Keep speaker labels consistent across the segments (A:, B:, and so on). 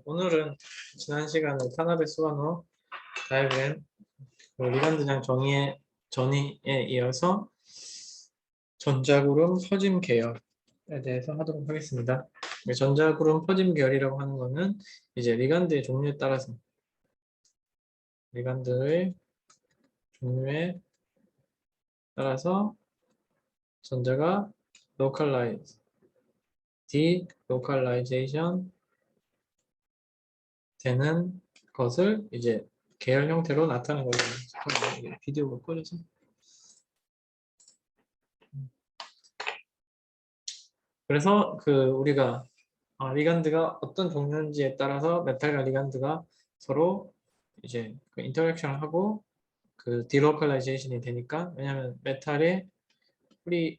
A: 오늘은 지난 시간에 타나베 수바노 다이그램 리간드장 정의에 이어서 전자구름 퍼짐 계열에 대해서 하도록 하겠습니다. 전자구름 퍼짐 계열이라고 하는 것은 이제 리간드의 종류에 따라서 전자가 localize, delocalization 되는 것을 이제 계열 형태로 나타내는 거죠. 잠깐만, 비디오가 꺼져서. 그래서 우리가 리간드가 어떤 종류인지에 따라서 메탈과 리간드가 서로 이제 인터랙션을 하고 디로컬라이제이션이 되니까, 왜냐하면 메탈의 프리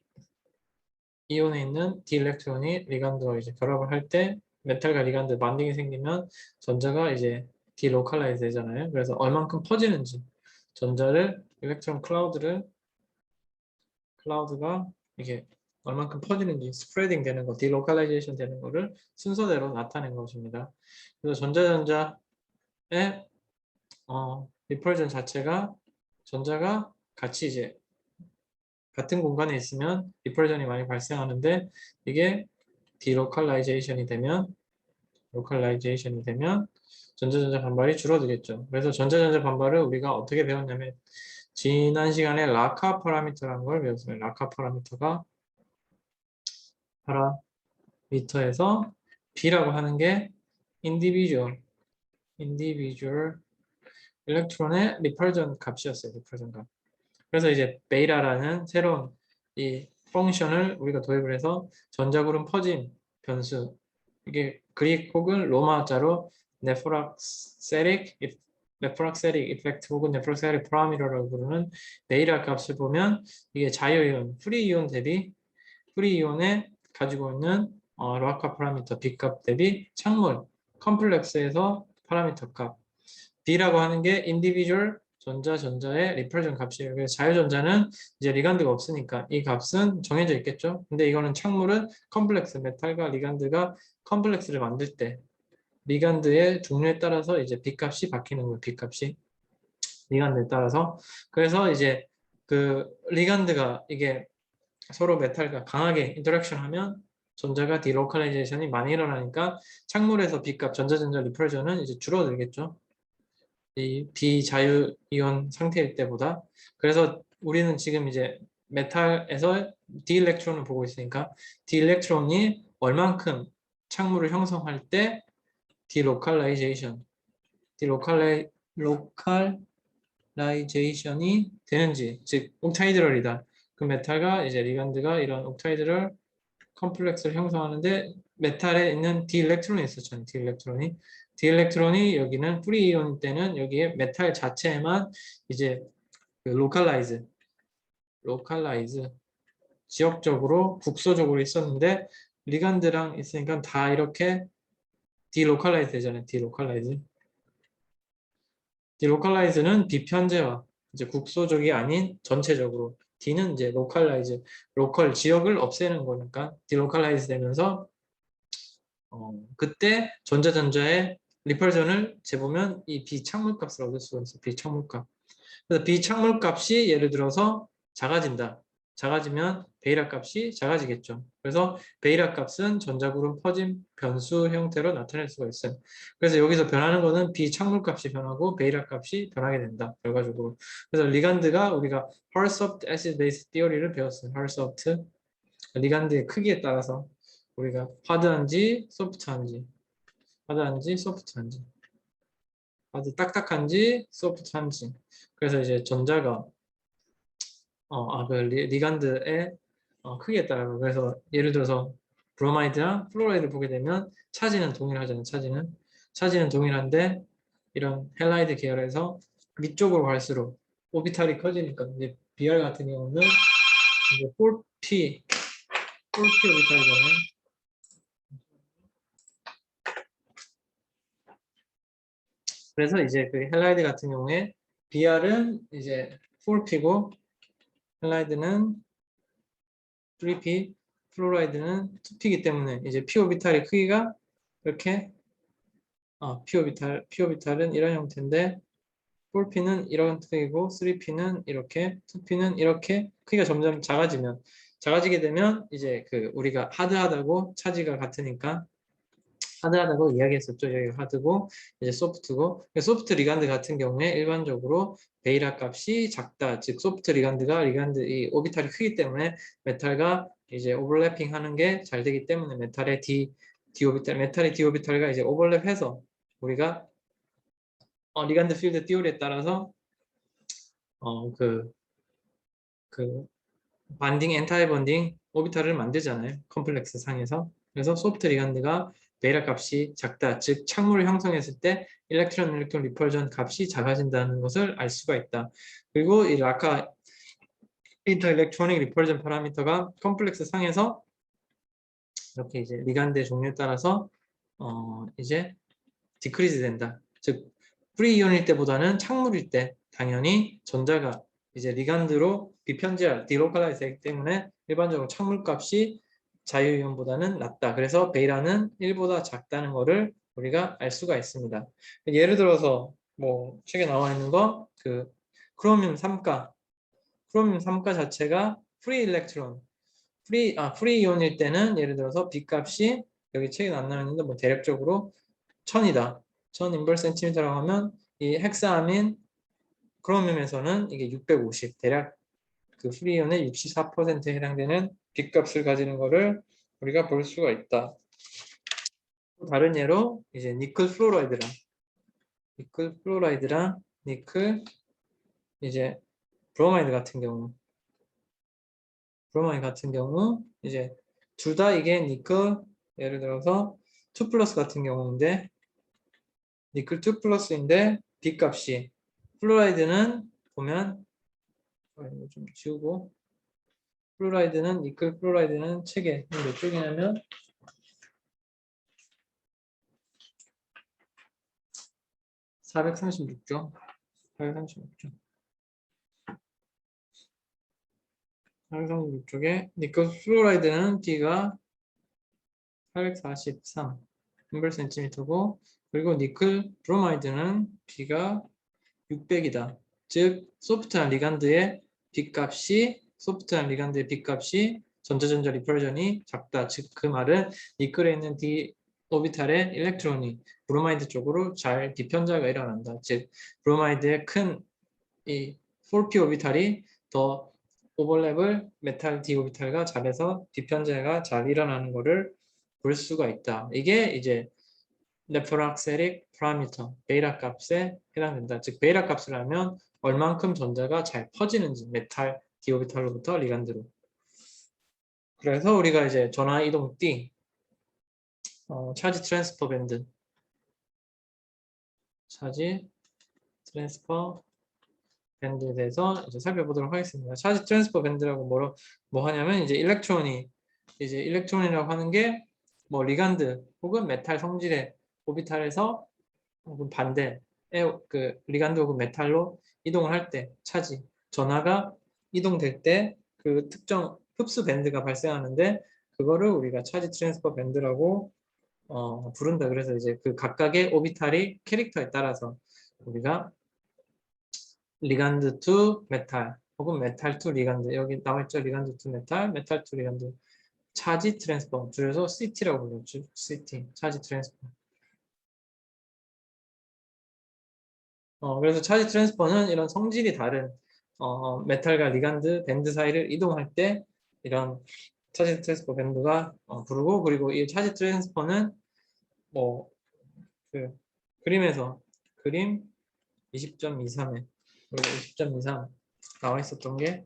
A: 이온에 있는 디일렉트론이 리간드와 이제 결합을 할 때 메탈과 리간드 반딩이 생기면 전자가 이제 디로컬라이즈 되잖아요. 그래서 얼만큼 퍼지는지 일렉트론 클라우드가 이게 얼만큼 퍼지는지 스프레딩 되는 거, 디로컬라이제이션 되는 거를 순서대로 나타낸 것입니다. 그래서 전자의 리펄전 자체가 전자가 같이 이제 같은 공간에 있으면 리펄전이 많이 발생하는데, 이게 디로컬라이제이션이 되면 전자전자 반발이 줄어들겠죠. 그래서 전자전자 반발을 우리가 어떻게 배웠냐면 지난 시간에 라카 파라미터라는 걸 배웠어요. 라카 파라미터에서 B라고 하는 게 individual 일렉트론의 리펄전 값이었어요. 리펄전 값. 그래서 이제 베이라라는 새로운 이 펑션을 우리가 도입을 해서 전자구름 퍼짐 변수, 이게 그릭 혹은 로마자로 네프락세릭 이펙트 혹은 네프락세릭 파라미터라고 부르는 베이라 값을 보면, 이게 자유이온, 프리이온 대비 프리이온에 가지고 있는 라카 파라미터 B값 대비 창물 컴플렉스에서 파라미터 값, B라고 하는 게 인디비주얼 전자의 리펄전 값이에요. 그래서 자유전자는 이제 리간드가 없으니까 이 값은 정해져 있겠죠. 근데 이거는 창물은 컴플렉스, 메탈과 리간드가 컴플렉스를 만들 때 리간드의 종류에 따라서 이제 B값이 바뀌는 거예요. B값이 리간드에 따라서. 그래서 이제 리간드가 이게 서로 메탈과 강하게 인터랙션 하면 전자가 디로컬라이제이션이 많이 일어나니까 창물에서 B값, 전자전자 리펄전은 이제 줄어들겠죠. 이 비자유이온 상태일 때보다. 그래서 우리는 지금 이제 메탈에서 디일렉트론을 보고 있으니까 디일렉트론이 얼만큼 창물을 형성할 때 디로컬라이제이션이 되는지, 즉 옥타이드럴이다. 그 메탈과 이제 리간드가 이런 옥타이드럴 컴플렉스를 형성하는데 메탈에 있는 디일렉트론이 있었잖아요. 디일렉트론이 여기는 프리이온 때는 여기에 메탈 자체에만 이제 로컬라이즈 지역적으로 국소적으로 있었는데, 리간드랑 있으니까 다 이렇게 디로컬라이즈 되잖아요. 디로컬라이즈는 비편제화, 이제 국소적이 아닌 전체적으로. D는 이제 로컬 지역을 없애는 거니까 디로컬라이즈 되면서 그때 전자의 리펄전을 재보면 이 비창물값을 얻을 수가 있어요. 비창물값. 그래서 비창물값이 예를 들어서 작아지면 베이라 값이 작아지겠죠. 그래서 베이라 값은 전자구름 퍼짐 변수 형태로 나타낼 수가 있어요. 그래서 여기서 변하는 거는 비창물값이 변하고 베이라 값이 변하게 된다. 결과적으로. 그래서 리간드가 우리가 Hurst acid base theory를 배웠어요. Hurst 리간드의 크기에 따라서 우리가 하드한지 소프트한지 하드 딱딱한지 소프트한지. 그래서 이제 전자가 리간드의 크기에 따라. 그래서 예를 들어서 브로마이드랑 플로라이드 보게 되면 차지는 동일하잖아요. 차지는 동일한데 이런 헬라이드 계열에서 위쪽으로 갈수록 오비탈이 커지니까 이제 BR 같은 경우는 이제 4P 오비탈이잖아요. 그래서 이제 헬라이드 같은 경우에 BR은 이제 4P고 헬라이드는 3P, 플로라이드는 2P이기 때문에 이제 P 오비탈의 크기가 이렇게 p 오비탈은 이런 형태인데 4p는 이런 크기고 3p는 이렇게, 2p는 이렇게 크기가 점점 작아지게 되면 이제 그 우리가 하드하다고 차지가 같으니까 하드하다고 이야기했었죠. 여기가 하드고 이제 소프트고 소프트 리간드 같은 경우에 일반적으로 베이라 값이 작다. 즉 소프트 리간드 이 오비탈이 크기 때문에 메탈과 이제 오버래핑 하는 게 잘 되기 때문에 메탈의 D 오비탈과 이제 오버랩해서 우리가 리간드 필드 띠오리에 따라서 그 반딩, 엔타이 번딩 오비탈을 만들잖아요. 컴플렉스 상에서. 그래서 소프트 리간드가 베이라 값이 작다. 즉 착물을 형성했을 때 일렉트론 리펄전 값이 작아진다는 것을 알 수가 있다. 그리고 이 아까 인터 일렉트로닉 리펄전 파라미터가 컴플렉스 상에서 이렇게 이제 리간드의 종류에 따라서 이제 디크리즈 된다. 즉 프리이온일 때보다는 착물일 때 당연히 전자가 이제 리간드로 비편제할 디로컬라이즈 되기 때문에 일반적으로 착물값이 자유이온보다는 낮다. 그래서 베이라는 1보다 작다는 것을 우리가 알 수가 있습니다. 예를 들어서 뭐 책에 나와 있는 거 그 크로뮴 3가 자체가 프리 일렉트론 프리이온일 때는 예를 들어서 B 값이 여기 책에 안 나와 있는데 뭐 대략적으로 1000이다. 1000 인버스 센티미터라고 하면 이 헥사아민 크로뮴에서는 이게 650 대략 그 프리이온의 64%에 해당되는 B값을 가지는 것을 우리가 볼 수가 있다. 다른 예로 이제 니클 플로라이드랑 니클 이제 브로마이드 같은 경우 이제 둘 다 이게 니클 예를 들어서 2 플러스 같은 경우인데 니클 2 플러스인데 B값이 플로라이드는 보면 이거 좀 지우고 니클 플로라이드는 책에 몇 쪽이냐면 436쪽 436쪽에 니클 플로라이드는 D가 843 인버스 센티미터고 그리고 니클 브로마이드는 B가 600이다. 즉 소프트한 리간드의 B값이 전자전자 리펄전이 작다. 즉 그 말은 니클에 있는 D 오비탈의 일렉트론이 브로마이드 쪽으로 잘 비편자가 일어난다. 즉 브로마이드의 큰 이 4p 오비탈이 더 오버랩을 메탈 D 오비탈과 잘해서 비편자가 잘 일어나는 것을 볼 수가 있다. 이게 이제 레퍼락셀릭 파라미터 베이라 값에 해당된다. 즉 베이라 값을 알면 얼만큼 전자가 잘 퍼지는지 메탈 D 오비탈로부터 리간드로. 그래서 우리가 이제 전화 이동 D 차지 트랜스퍼 밴드에 대해서 이제 살펴보도록 하겠습니다. 차지 트랜스퍼 밴드라고 뭐 하냐면 이제 일렉트론이라고 하는 게 뭐 리간드 혹은 메탈 성질의 오비탈에서 혹은 반대 그 리간드 혹은 메탈로 이동을 할 때 차지 전하가 이동될 때 그 특정 흡수 밴드가 발생하는데 그거를 우리가 차지 트랜스퍼 밴드라고 부른다. 그래서 이제 그 각각의 오비탈이 캐릭터에 따라서 우리가 리간드 투 메탈 혹은 메탈 투 리간드 여기 나와있죠. 리간드 투 메탈 투 리간드 차지 트랜스퍼 줄여서 CT라고 불렀죠. CT 차지 트랜스퍼. 그래서 차지 트랜스퍼는 이런 성질이 다른 메탈과 리간드 밴드 사이를 이동할 때 이런 차지 트랜스퍼 밴드가 부르고 그리고 이 차지 트랜스퍼는 뭐 그 그림 20.23에 20.23 나와 있었던 게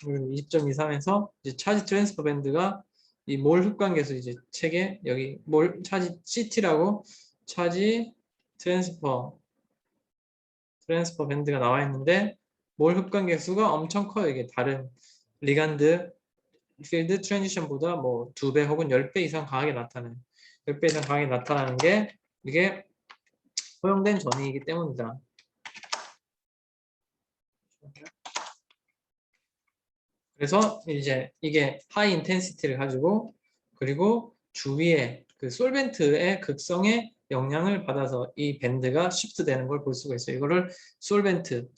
A: 20.23에서 이제 차지 트랜스퍼 밴드가 이 몰 흡관계수 이제 책에 여기 몰 차지 CT라고 차지 트랜스퍼 밴드가 나와 있는데 몰 흡관계수가 엄청 커요. 이게 다른 리간드 필드 트랜지션보다 뭐 2배 혹은 10배 이상 강하게 나타나요. 10배 이상 강하게 나타나는 게 이게 허용된 전이기 때문이다. 그래서 이제 이게 하이 인텐시티를 가지고 그리고 주위에 그 솔벤트의 극성의 영향을 받아서 이 밴드가 시프트 되는 걸 볼 수가 있어요. 이거를 솔벤트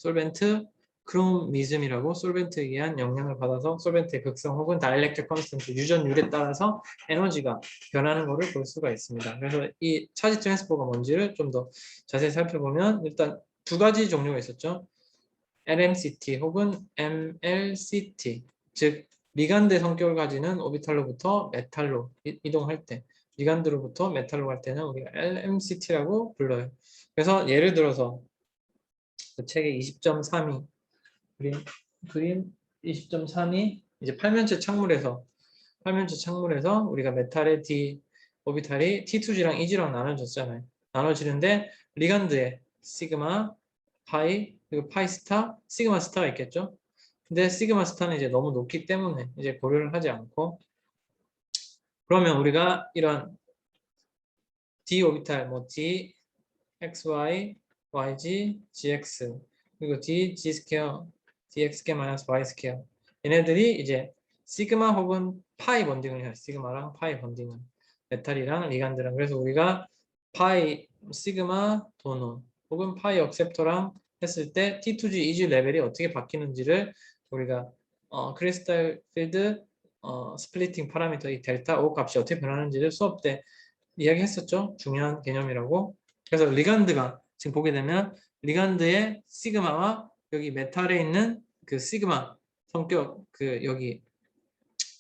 A: 크로미즘이라고, 솔벤트에 의한 영향을 받아서 솔벤트의 극성 혹은 다이엘렉트릭 컨스턴트, 유전율에 따라서 에너지가 변하는 것을 볼 수가 있습니다. 그래서 이 차지 트랜스퍼가 뭔지를 좀 더 자세히 살펴보면 일단 두 가지 종류가 있었죠. LMCT 혹은 MLCT, 즉 리간드 성격을 가지는 오비탈로부터 메탈로 이동할 때, 리간드로부터 메탈로 갈 때는 우리가 LMCT라고 불러요. 그래서 예를 들어서 그 책의 20.32 그림 20.3이 이제 팔면체 창물에서 우리가 메탈의 D 오비탈이 T2G랑 EG랑 나눠졌잖아요. 나눠지는데 리간드에 시그마, 파이, 그리고 파이 스타, 시그마 스타가 있겠죠. 근데 시그마 스타는 이제 너무 높기 때문에 이제 고려를 하지 않고, 그러면 우리가 이런 D 오비탈 뭐 D, XY, YG, GX 그리고 D, G 스퀘어, DX 스퀘어 마이너스 Y 스퀘어, 얘네들이 이제 시그마 혹은 파이 번딩을 해요. 시그마랑 파이 번딩은 메탈이랑 리간드랑. 그래서 우리가 파이 시그마 도노 혹은 파이 억셉터랑 했을 때 T2G, EG 레벨이 어떻게 바뀌는지를 우리가 크리스탈 필드 스플리팅 파라미터 이 델타 O 값이 어떻게 변하는지를 수업 때 이야기했었죠. 중요한 개념이라고. 그래서 리간드가 지금 보게 되면 리간드의 시그마와 여기 메탈에 있는 그 시그마 성격, 그 여기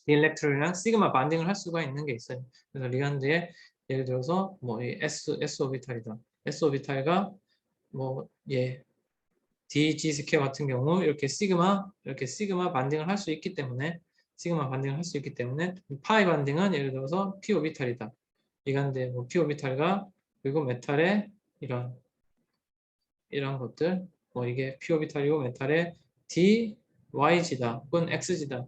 A: 디엘렉트론이랑 시그마 반딩을 할 수가 있는 게 있어요. 그래서 리간드에 예를 들어서 뭐 이 S 오비탈이다. S 오비탈과 뭐 예, DG 스퀘어 같은 경우 이렇게 시그마 반딩을 할 수 있기 때문에, 시그마 반딩을 할 수 있기 때문에 파이 반딩은 예를 들어서 P 오비탈이다. 리간드의 뭐 P 오비탈과 그리고 메탈의 이런 것들, 뭐 이게 P 오비탈이고 메탈의 D, YG다 혹은 XG다.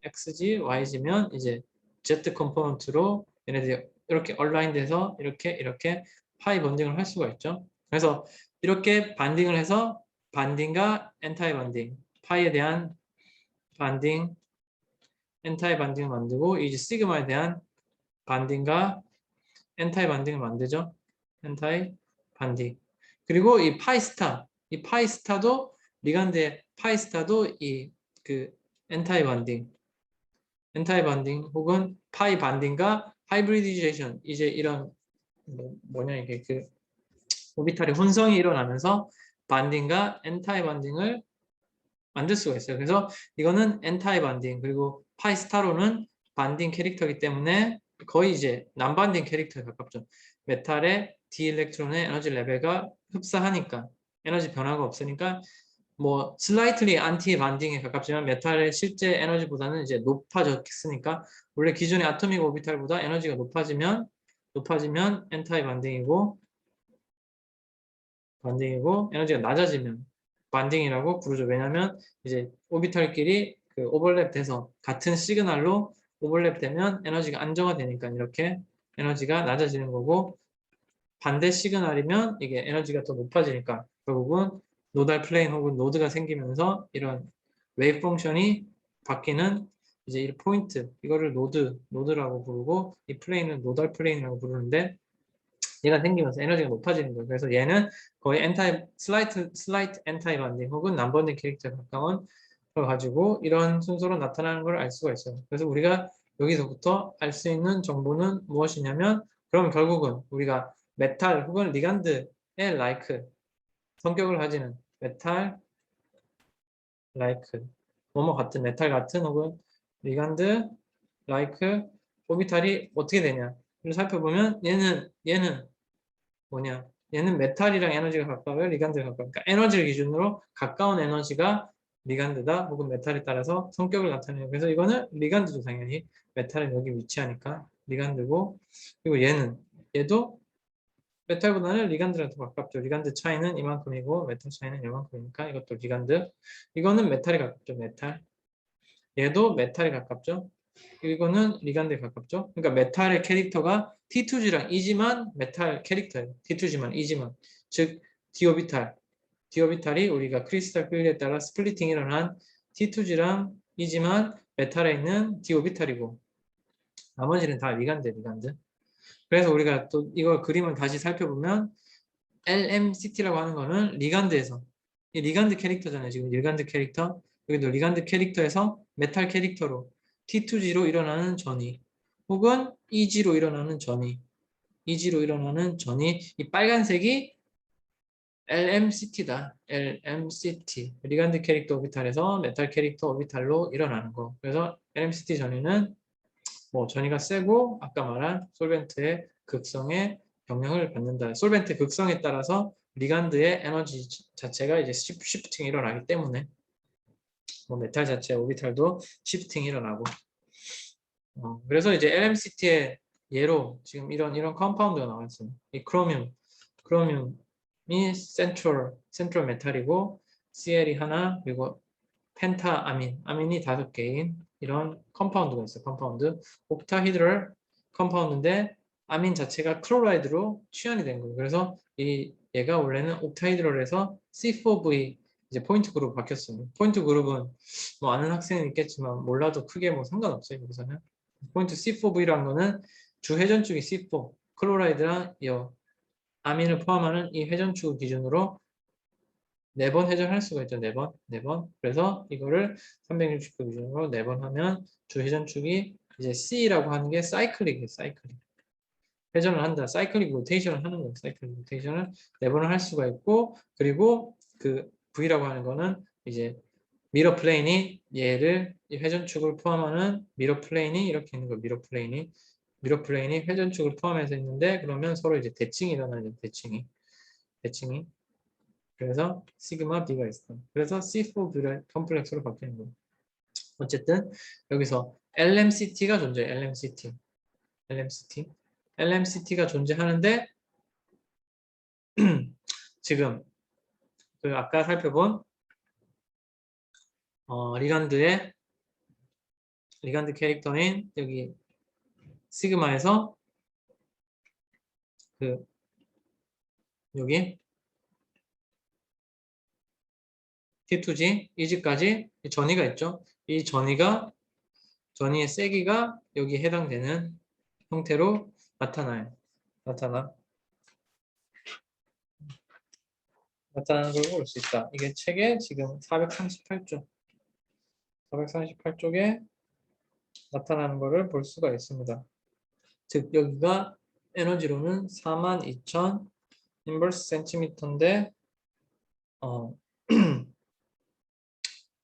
A: XG, YG면 이제 Z 컴포넌트로 얘네들이 이렇게 얼라인돼서 이렇게 파이 번딩을 할 수가 있죠. 그래서 이렇게 반딩을 해서 반딩과 엔타이 반딩, 파이에 대한 반딩, 엔타이 반딩을 만들고 이제 시그마에 대한 반딩과 엔타이 반딩을 만들죠. 엔타이 반딩. 그리고 이 파이스타도 리간드의 파이스타도 이 그 엔타이 반딩 혹은 파이 반딩과 하이브리디제이션, 이제 이런 뭐냐 이게 그 오비탈의 혼성이 일어나면서 반딩과 엔타이 반딩을 만들 수가 있어요. 그래서 이거는 엔타이 반딩, 그리고 파이 스타로는 반딩 캐릭터이기 때문에 거의 이제 난반딩 캐릭터에 가깝죠. 메탈의 D 일렉트론의 에너지 레벨과 흡사하니까, 에너지 변화가 없으니까 뭐 슬라이틀리 안티 반딩에 가깝지만 메탈의 실제 에너지보다는 이제 높아졌으니까, 원래 기존의 아토믹 오비탈보다 에너지가 높아지면 엔타이 반딩이고 에너지가 낮아지면 반딩이라고 부르죠. 왜냐하면 이제 오비탈끼리 그 오버랩돼서 같은 시그널로 오버랩되면 에너지가 안정화되니까 이렇게 에너지가 낮아지는 거고, 반대 시그널이면 이게 에너지가 더 높아지니까 결국은 노달 플레인 혹은 노드가 생기면서 이런 웨이브 펑션이 바뀌는 이제 이 포인트, 이거를 노드라고 부르고 이 플레인은 노달 플레인이라고 부르는데, 얘가 생기면서 에너지가 높아지는 거예요. 그래서 얘는 거의 슬라이트 엔타이 반딩 혹은 난번딩 캐릭터에 가까운 걸 가지고 이런 순서로 나타나는 걸 알 수가 있어요. 그래서 우리가 여기서부터 알 수 있는 정보는 무엇이냐면, 그럼 결국은 우리가 메탈 혹은 리간드의 라이크 성격을 가지는 메탈 라이크 뭐뭐 같은, 메탈 같은 혹은 리간드 라이크 오비탈이 어떻게 되냐 를 살펴보면, 얘는 뭐냐? 얘는 메탈이랑 에너지가 가까워요? 리간드가 가까워요? 그러니까 에너지를 기준으로 가까운 에너지가 리간드다 혹은 메탈에 따라서 성격을 나타내요. 그래서 이거는 리간드죠, 당연히. 메탈은 여기 위치하니까 리간드고, 그리고 얘도 메탈보다는 리간드랑 더 가깝죠. 리간드 차이는 이만큼이고 메탈 차이는 이만큼이니까 이것도 리간드. 이거는 메탈에 가깝죠, 메탈. 얘도 메탈에 가깝죠. 이거는 리간드에 가깝죠. 그러니까 메탈의 캐릭터가 T2G랑 E지만 메탈 캐릭터예요. T2G만 E지만. 즉 디오비탈이 우리가 크리스탈 필드에 따라 스플리팅이 일어난 T2G랑 E지만 메탈에 있는 디오비탈이고, 나머지는 다 리간드. 그래서 우리가 또 이거 그림을 다시 살펴보면 LMCT라고 하는 거는 리간드에서 이 리간드 캐릭터잖아요. 지금 리간드 캐릭터 여기도 리간드 캐릭터에서 메탈 캐릭터로 T2G로 일어나는 전이 혹은 EG로 일어나는 전이 EG로 일어나는 전이 이 빨간색이 LMCT다. LMCT 리간드 캐릭터 오비탈에서 메탈 캐릭터 오비탈로 일어나는 거. 그래서 LMCT 전이는 뭐 전이가 세고 아까 말한 솔벤트의 극성에 영향을 받는다. 솔벤트 극성에 따라서 리간드의 에너지 자체가 이제 시프팅이 일어나기 때문에 뭐 메탈 자체 오비탈도 시프팅이 일어나고 그래서 이제 LMCT의 예로 지금 이런 컴파운드가 나왔어요. 이 크로뮴이 센트럴 메탈이고 CL이 하나 그리고 펜타 아민이 5개인 이런 컴파운드가 있어요. 컴파운드 옥타히드럴 컴파운드인데 아민 자체가 클로라이드로 취환이 된 거예요. 그래서 얘가 원래는 옥타히드럴에서 C4V 이제 포인트 그룹 바뀌었어요. 포인트 그룹은 뭐 아는 학생은 있겠지만 몰라도 크게 뭐 상관없어요. 여기서는 포인트 C4V라는 거는 주 회전축이 C4 클로라이드랑 이 아민을 포함하는 이 회전축을 기준으로 4번 회전할 수가 있죠. 4번. 그래서 이거를 360도 기준으로 4번 하면 주 회전축이 이제 C라고 하는 게 사이클릭이에요. 사이클릭. 회전을 한다. 사이클릭 로테이션을 하는 거예요. 사이클릭 로테이션을 4번을 할 수가 있고 그리고 그 V라고 하는 거는 이제 미러 플레인이 얘를 이 회전축을 포함하는 미러 플레인이 이렇게 있는 거예요. 미러 플레인이 회전축을 포함해서 있는데 그러면 서로 이제 대칭이 일어나죠. 대칭이. 그래서 시그마 B가 있어. 그래서 C4B를 컴플렉스로 바뀌는 거예요. 어쨌든 여기서 LMCT가 존재해. LMCT가 존재하는데 지금 그 아까 살펴본 리간드 캐릭터인 여기 시그마에서 그 여기 T2G, 이지까지 전이가 있죠. 이 전이의 세기가 여기 해당되는 형태로 나타나요. 나타나는 걸 볼 수 있다. 이게 책에 지금 438쪽에 나타나는 것을 볼 수가 있습니다. 즉 여기가 에너지로는 42,000 인버스 센티미터인데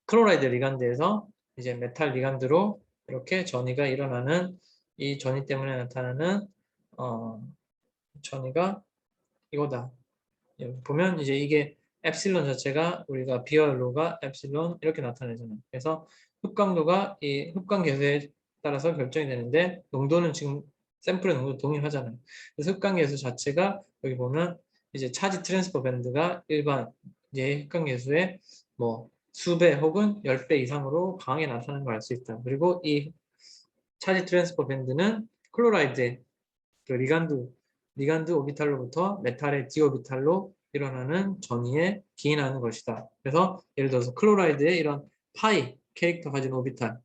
A: 클로라이드 리간드에서 이제 메탈 리간드로 이렇게 전이가 일어나는 이 전이 때문에 나타나는 전이가 이거다. 여기 보면 이제 이게 엡실론 자체가 우리가 비얼로가 엡실론 이렇게 나타내잖아요. 그래서 흡광도가 이 흡광 계수에 따라서 결정이 되는데 농도는 지금 샘플의 농도 동일하잖아요. 그래서 흡광 계수 자체가 여기 보면 이제 차지 트랜스퍼 밴드가 일반 이제 흡광 계수의 뭐 수배 혹은 10배 이상으로 강하게 나타나는 걸 알 수 있다. 그리고 이 차지 트랜스퍼 밴드는 클로라이드의 그 리간드 오비탈로부터 메탈의 디오비탈로 일어나는 전이에 기인하는 것이다. 그래서 예를 들어서 클로라이드의 이런 파이 캐릭터 가진 오비탈,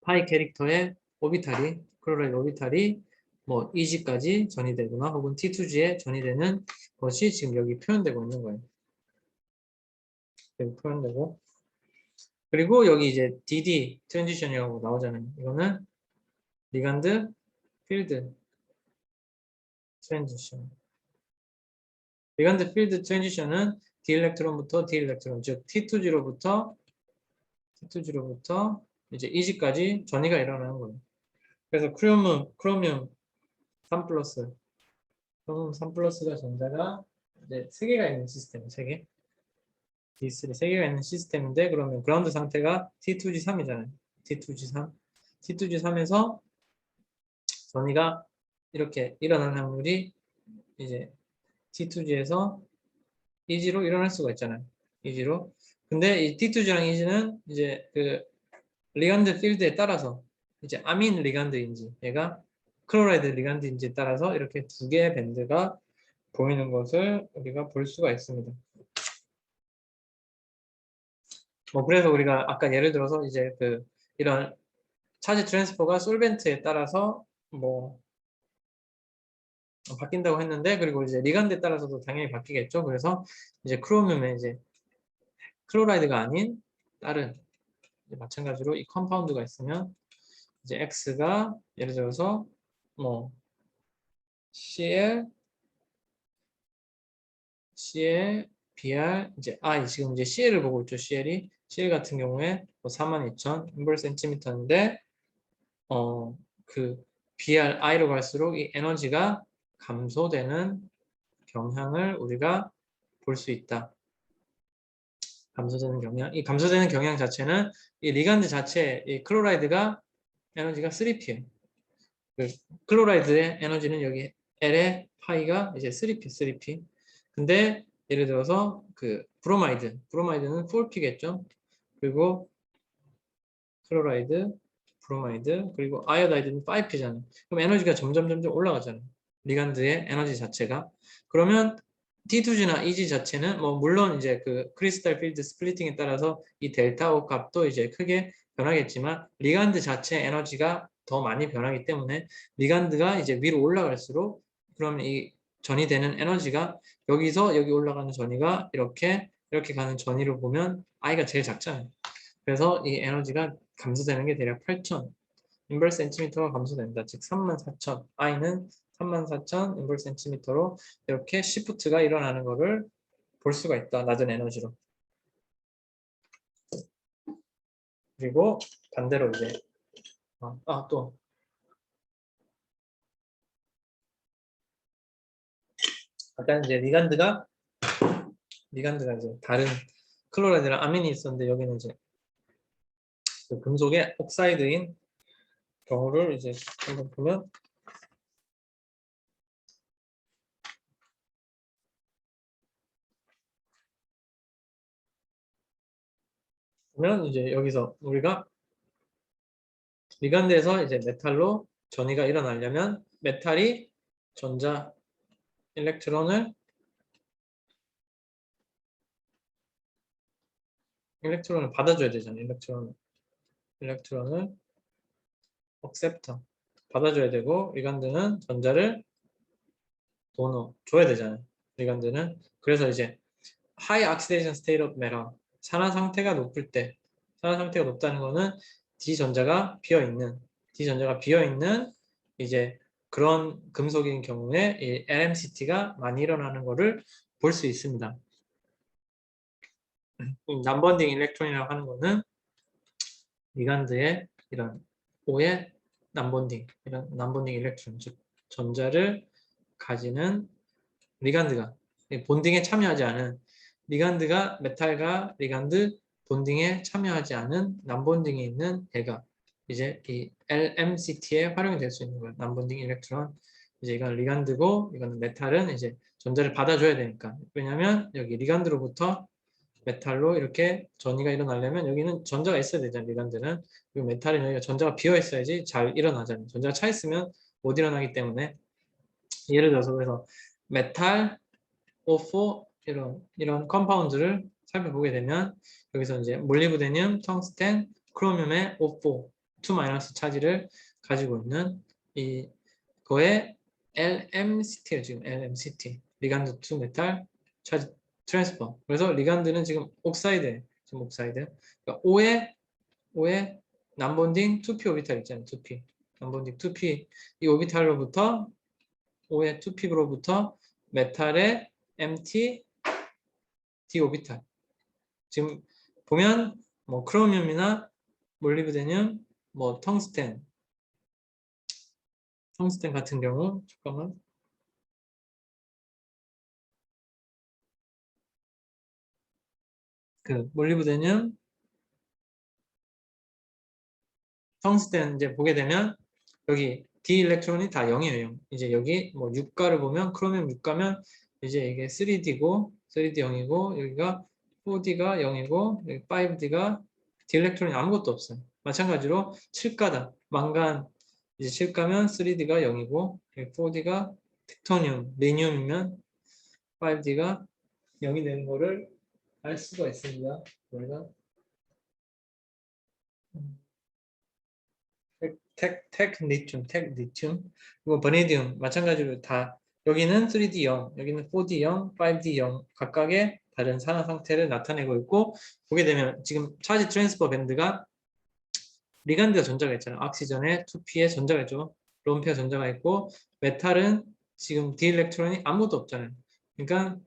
A: 파이 캐릭터의 오비탈이 클로라이드 오비탈이 뭐 EG까지 전이되거나 혹은 T2G에 전이되는 것이 지금 여기 표현되고 있는 거예요. 여기 표현되고 그리고 여기 이제 DD 트랜지션이라고 나오잖아요. 이거는 리간드 필드 트랜지션. 리간드 필드 트랜지션은 D 일렉트론부터 D 일렉트론, 즉 T2G로부터 이제 EG까지 전이가 일어나는 거예요. 그래서 크로뮴 3 플러스, 크로뮴 3 플러스가 전자가 이제 3개가 있는 시스템, 3개. D3 3개가 있는 시스템인데 그러면 그라운드 상태가 T2G3이잖아요. T2G3에서 전이가 이렇게 일어나는 확률이 이제 T2G에서 EG로 일어날 수가 있잖아요. EG로. 근데 이 T2G랑 EG는 이제 그 리간드 필드에 따라서 이제 아민 리간드인지 얘가 클로라이드 리간드인지에 따라서 이렇게 2개의 밴드가 보이는 것을 우리가 볼 수가 있습니다. 뭐 그래서 우리가 아까 예를 들어서 이제 그 이런 차지 트랜스퍼가 솔벤트에 따라서 뭐 바뀐다고 했는데, 그리고 이제 리간드에 따라서도 당연히 바뀌겠죠. 그래서 이제 크로뮴에 이제 클로라이드가 아닌 다른 이제 마찬가지로 이 컴파운드가 있으면 이제 X가 예를 들어서 뭐 Br 이제 지금 이제 CL을 보고 있죠. CL 같은 경우에 뭐 42,000 인볼센티미터인데 그 BRI로 갈수록 이 에너지가 감소되는 경향을 우리가 볼 수 있다. 감소되는 경향. 이 감소되는 경향 자체는 이 리간드 자체, 이 클로라이드가 에너지가 3P예요. 그 클로라이드의 에너지는 여기 L의 파이가 이제 3P. 근데 예를 들어서 그 브로마이드는 4P겠죠. 그리고 클로라이드, 브로마이드, 그리고 아이오다이드는 5P잖아요. 그럼 에너지가 점점 올라가잖아요. 리간드의 에너지 자체가. 그러면 T2G나 EG 자체는 뭐 물론 이제 그 크리스탈 필드 스플리팅에 따라서 이 델타 O 값도 이제 크게 변하겠지만 리간드 자체 에너지가 더 많이 변하기 때문에 리간드가 이제 위로 올라갈수록 그러면 이 전이되는 에너지가 여기서 여기 올라가는 전이가 이렇게 가는 전이로 보면 I가 제일 작잖아요. 그래서 이 에너지가 감소되는 게 대략 8,000 인벌 센티미터가 감소된다. 즉 34,000 I는 34,000 인벌 센티미터로 이렇게 시프트가 일어나는 것을 볼 수가 있다. 낮은 에너지로. 그리고 반대로 이제 또 아까 이제 리간드가 이제 다른 클로라이드랑 아민이 있었는데 여기는 이제 그 금속의 옥사이드인 경우를 이제 한번 보면 이제 여기서 우리가 리간드에서 이제 메탈로 전이가 일어나려면 메탈이 전자 일렉트론을 받아줘야 되잖아요. 일렉트론을 억셉터 받아줘야 되고 리간드는 전자를 도너 줘야 되잖아요. 리간드는 그래서 이제 high oxidation state of matter 산화 상태가 높을 때 산화 상태가 높다는 거는 D 전자가 비어 있는 이제 그런 금속인 경우에 이 LMCT가 많이 일어나는 것을 볼 수 있습니다. 남번딩 일렉트론이라고 하는 거는 리간드의 이런 O의 이런 남본딩 일렉트론, 즉 전자를 가지는 리간드가 본딩에 참여하지 않은 리간드가 메탈과 리간드 본딩에 참여하지 않은 남본딩이 있는 애가 이제 이 LMCT에 활용이 될 수 있는 거예요. 남본딩 일렉트론. 이제 이건 리간드고 이거는 메탈은 이제 전자를 받아줘야 되니까. 왜냐면 여기 리간드로부터 메탈로 이렇게 전이가 일어나려면 여기는 전자가 있어야 되잖아요. 리간드는. 그리고 메탈은 여기가 전자가 비어 있어야지 잘 일어나잖아요. 전자가 차 있으면 못 일어나기 때문에 예를 들어서 그래서 메탈, O4 이런 컴파운드를 살펴보게 되면 여기서 이제 몰리브데늄, 텅스텐, 크로뮴의 O4 2- 차지를 가지고 있는 이 거의 LMCT예요. 지금 LMCT 리간드 투 메탈 차지 트랜스퍼. 그래서 리간드는 지금 옥사이드 그러니까 O의 남본딩 2p 오비탈 있잖아요. 2p 남본딩 2p 이 오비탈로부터 O의 2p로부터 메탈의 MT D 오비탈. 지금 보면 뭐 크로뮴이나 몰리브데늄, 뭐 텅스텐 같은 경우 잠깐만 그 몰리브데늄, 텅스텐 이제 보게 되면 여기 D 일렉트론이 다 0이에요. 이제 여기 뭐 6가를 보면 크로뮴 6가면 이제 이게 3D고 3D 0이고 여기가 4D가 0이고 여기 5D가 D 일렉트론이 아무것도 없어요. 마찬가지로 7가다. 망간 이제 7가면 3D가 0이고 4D가 틱토늄, 리늄이면 5D가 0이 되는 거를 알 수가 있습니다. 우리가 택리튬, 그리고 버네디움 마찬가지로 다 여기는 3D형, 여기는 4D형, 5D형 각각의 다른 산화 상태를 나타내고 있고 보게 되면 지금 차지 트랜스퍼 밴드가 리간드가 전자가 있잖아요. 옥시전에 2P에 전자가 있죠. 론페어 전자가 있고 메탈은 지금 D 일렉트론이 아무것도 없잖아요. 그러니까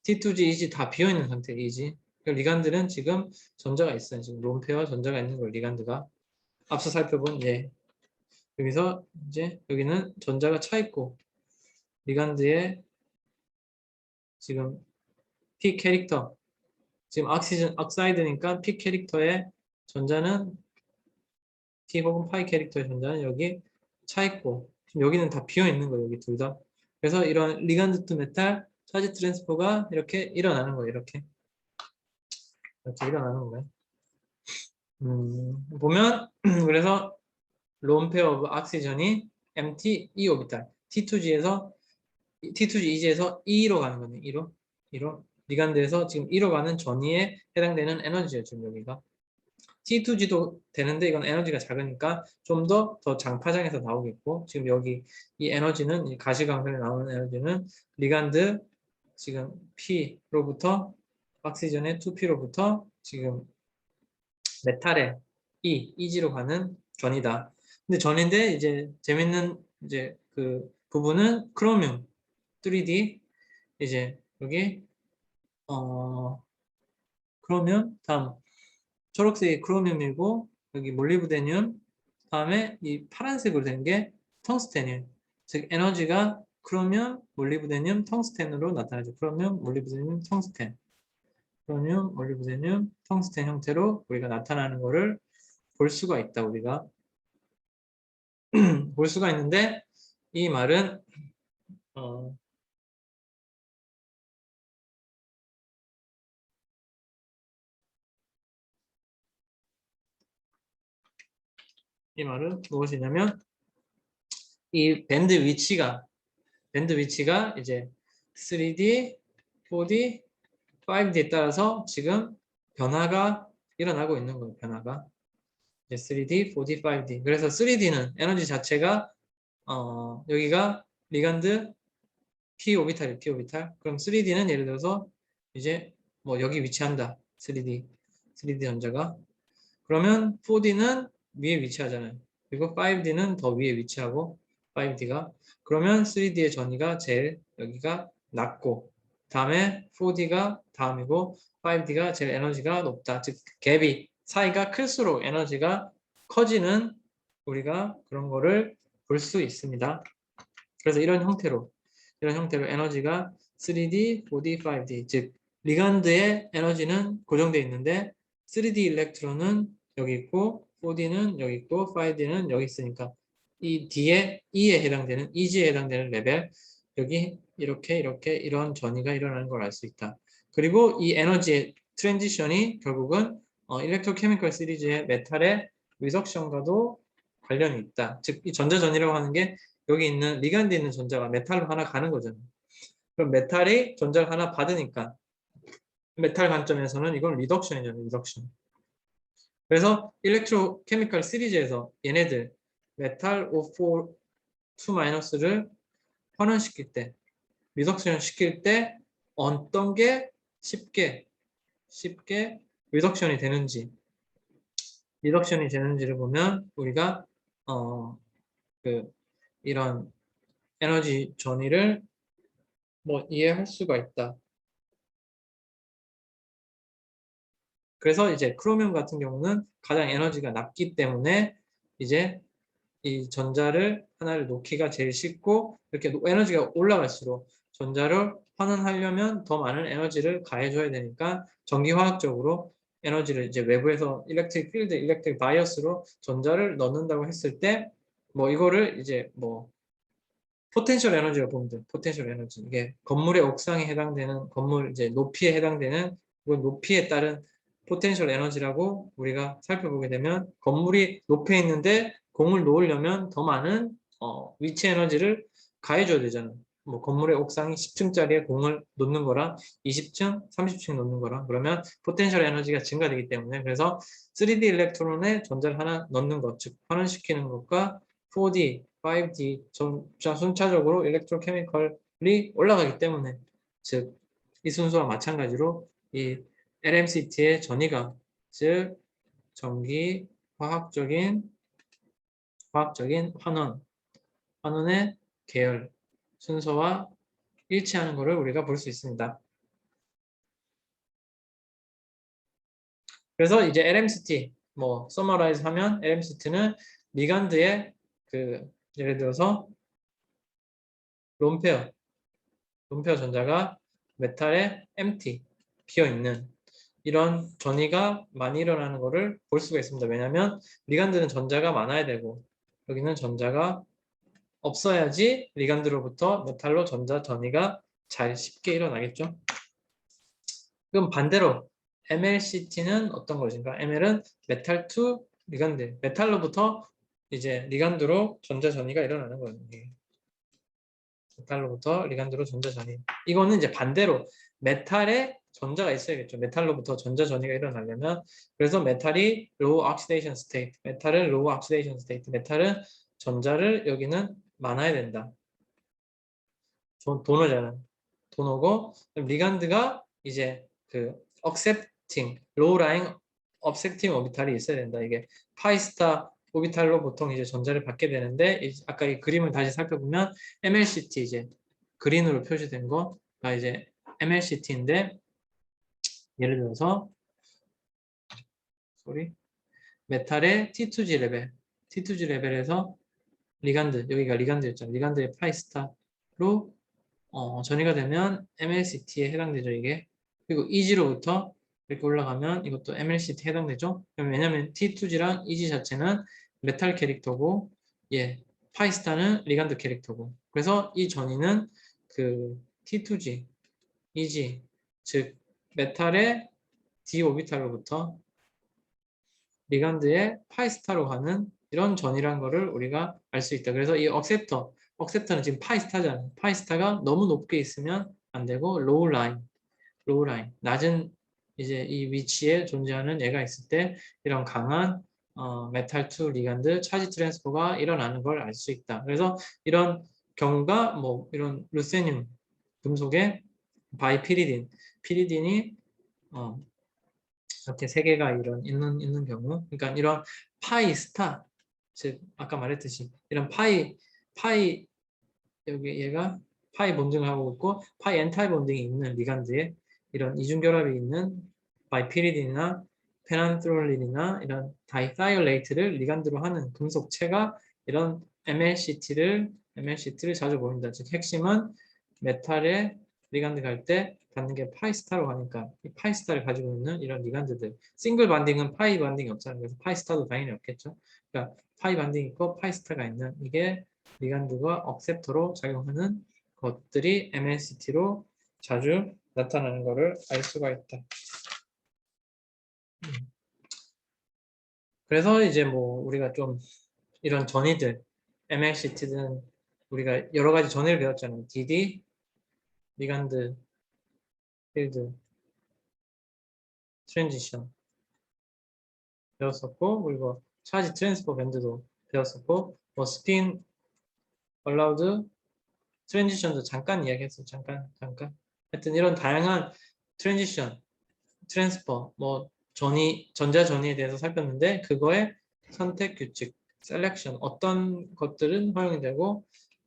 A: T2G, EG 다 비어있는 상태예요. EG. 리간드는 지금 전자가 있어요. 지금 론페어 전자가 있는 거예요. 리간드가. 앞서 살펴본 여기서 이제 여기는 전자가 차 있고 리간드에 지금 P 캐릭터 지금 옥사이드니까 P 캐릭터의 전자는 T 혹은 파이 캐릭터의 전자는 여기 차 있고 지금 여기는 다 비어 있는 거예요. 여기 둘 다. 그래서 이런 리간드 투 메탈 차지 트랜스퍼가 이렇게 일어나는 거예요. 이렇게 일어나는 거예요. 보면 그래서 론 페어 오브 옥시전이 MT E 오비탈 T2G에서 T2G EG에서 E로 가는 거네. 2로 리간드에서 지금 2로 가는 전위에 해당되는 에너지예요. 지금 여기가 T2G도 되는데 이건 에너지가 작으니까 좀 더 장파장에서 나오겠고 지금 여기 이 에너지는 이 가시광선에 나오는 에너지는 리간드 지금 P로부터 옥시전의 2P로부터 지금 메탈의 EG로 가는 전이다. 근데 전인데 이제 재밌는 이제 그 부분은 크로뮴 3D 이제 여기 크로뮴 다음 초록색이 크로뮴이고 여기 몰리브데늄 다음에 이 파란색으로 된 게 텅스텐이에요. 즉 에너지가 크로뮴, 몰리브데늄, 텅스텐으로 나타나죠. 크로뮴, 몰리브데늄, 텅스텐. 크로뮴, 몰리브데늄, 텅스텐 형태로 우리가 나타나는 것을 볼 수가 있다. 우리가 볼 수가 있는데 이 말은 이 말은 무엇이냐면 이 밴드 위치가 이제 3D, 4D, 5D에 따라서 지금 변화가 일어나고 있는 거예요. 변화가 이제 3D, 4D, 5D. 그래서 3D는 에너지 자체가 여기가 리간드 P 오비탈이에요. P 오비탈. 그럼 3D는 예를 들어서 이제 뭐 여기 위치한다. 3D 전자가. 그러면 4D는 위에 위치하잖아요. 그리고 5D는 더 위에 위치하고 5D가 그러면 3D의 전위가 제일 여기가 낮고 다음에 4D가 다음이고 5D가 제일 에너지가 높다. 즉 갭이 사이가 클수록 에너지가 커지는 우리가 그런 거를 볼 수 있습니다. 그래서 이런 형태로 에너지가 3D, 4D, 5D 즉 리간드의 에너지는 고정되어 있는데 3D 일렉트론은 여기 있고 4D는 여기 있고 5D는 여기 있으니까 이 D에 E에 해당되는 EG에 해당되는 레벨 여기 이렇게 이런 전이가 일어나는 걸 알 수 있다. 그리고 이 에너지의 트랜지션이 결국은 일렉트로케미컬 시리즈의 메탈의 리덕션과도 관련이 있다. 즉 이 전자전이라고 하는 게 여기 있는 리간드에 있는 전자가 메탈로 하나 가는 거잖아요. 그럼 메탈이 전자를 하나 받으니까 메탈 관점에서는 이건 리덕션이잖아요. 리덕션. 그래서 일렉트로케미컬 시리즈에서 얘네들 메탈 O4 2-를 환원시킬 때 리덕션 시킬 때 어떤 게 쉽게 리덕션이 되는지를 보면 우리가 그 이런 에너지 전이를 뭐 이해할 수가 있다. 그래서 이제 크로뮴 같은 경우는 가장 에너지가 낮기 때문에 이제 이 전자를 하나를 놓기가 제일 쉽고 이렇게 에너지가 올라갈수록 전자를 환원하려면 더 많은 에너지를 가해줘야 되니까 전기화학적으로 에너지를 이제 외부에서 일렉트릭 필드, 일렉트릭 바이어스로 전자를 넣는다고 했을 때 뭐 이거를 이제 뭐 포텐셜 에너지가 보면 돼요. 포텐셜 에너지. 이게 건물의 옥상에 해당되는 건물 이제 높이에 해당되는 이건 높이에 따른 포텐셜 에너지라고 우리가 살펴보게 되면 건물이 높에 있는데 공을 놓으려면 더 많은 위치 에너지를 가해줘야 되잖아요. 뭐 건물의 옥상이 10층짜리에 공을 놓는 거랑 20층, 30층 놓는 거랑 그러면 포텐셜 에너지가 증가되기 때문에 그래서 3D 일렉트론에 전자를 하나 넣는 것, 즉 환원시키는 것과 4D, 5D 순차적으로 일렉트로 케미컬이 올라가기 때문에 즉 이 순서와 마찬가지로 이 LMCT의 전이가 즉 전기, 화학적인 환원의 계열 순서와 일치하는 것을 우리가 볼 수 있습니다. 그래서 이제 LMCT 뭐 서머라이즈 하면 LMCT는 리간드의 그 예를 들어서 론페어 전자가 메탈에 empty 비어 있는 이런 전이가 많이 일어나는 것을 볼 수가 있습니다. 왜냐하면 리간드는 전자가 많아야 되고 여기는 전자가 없어야지 리간드로부터 메탈로 전자 전이가 잘 쉽게 일어나겠죠. 그럼 반대로 MLCT는 어떤 것인가? ML은 메탈 투 리간드, 메탈로부터 이제 리간드로 전자 전이가 일어나는 거예요. 메탈로부터 리간드로 전자 전이. 이거는 이제 반대로 메탈에 전자가 있어야겠죠. 메탈로부터 전자 전이가 일어나려면 그래서 메탈이 low oxidation state, 메탈은 low oxidation state, 메탈은 전자를 여기는 많아야 된다. 도너잖아. 도너고 리간드가 이제 그 accepting, low lying accepting 오비탈이 있어야 된다. 이게 파이스타 오비탈로 보통 이제 전자를 받게 되는데 아까 이 그림을 다시 살펴보면 MLCT 이제 그린으로 표시된 거가 이제 MLCT인데 예를 들어서 메탈의 T2G 레벨, T2G 레벨에서 리간드 여기가 리간드였잖아. 리간드의 파이스타로 전이가 되면 MLCT에 해당되죠, 이게. 그리고 EG로부터 이렇게 올라가면 이것도 MLCT에 해당되죠. 왜냐면 T2G랑 EG 자체는 메탈 캐릭터고, 예, 파이스타는 리간드 캐릭터고. 그래서 이 전이는 그 T2G, EG, 즉 메탈의 D 오비탈로부터 리간드의 파이스타로 가는 이런 전이란 거를 우리가 알 수 있다. 그래서 이 억셉터는 지금 파이스타잖아요. 파이스타가 너무 높게 있으면 안 되고 로우 라인, 낮은 이제 이 위치에 존재하는 얘가 있을 때 이런 강한 메탈 투 리간드 차지 트랜스퍼가 일어나는 걸 알 수 있다. 그래서 이런 경우가 뭐 이런 루세늄 금속의 피리딘이 이렇게 세 개가 있는 경우, 그러니까 이런 파이 스타, 즉 아까 말했듯이 이런 파이 여기 얘가 파이 본딩을 하고 있고 파이 엔타이 본딩이 있는 리간드에 이런 이중 결합이 있는 바이피리딘이나 페난트롤린이나 이런 다이사이올레이트를 리간드로 하는 금속체가 이런 MLCT를 자주 보인다. 즉 핵심은 메탈에 리간드 갈 때 닿는 게 파이스타로 가니까 이 파이스타를 가지고 있는 이런 리간드들 싱글 반딩은 파이 반딩이 없잖아요. 그래서 파이스타도 당연히 없겠죠. 그러니까 파이 반딩이 있고 파이스타가 있는 이게 리간드가 억셉터로 작용하는 것들이 MLCT로 자주 나타나는 것을 알 수가 있다. 그래서 이제 뭐 우리가 좀 이런 전이들 MLCT는 우리가 여러 가지 전이를 배웠잖아요. DD, 리간드, 필드, 트랜지션 배웠었고 그리고 차지 트랜스퍼 밴드도 배웠었고 뭐 스핀, 얼라우드, 트랜지션도 잠깐 이야기했어요. 잠깐. 하여튼 이런 다양한 트랜지션, 트랜스퍼, 뭐 전자 전이에 대해서 살폈는데 그거의 선택 규칙, 셀렉션, 어떤 것들은 허용이 되고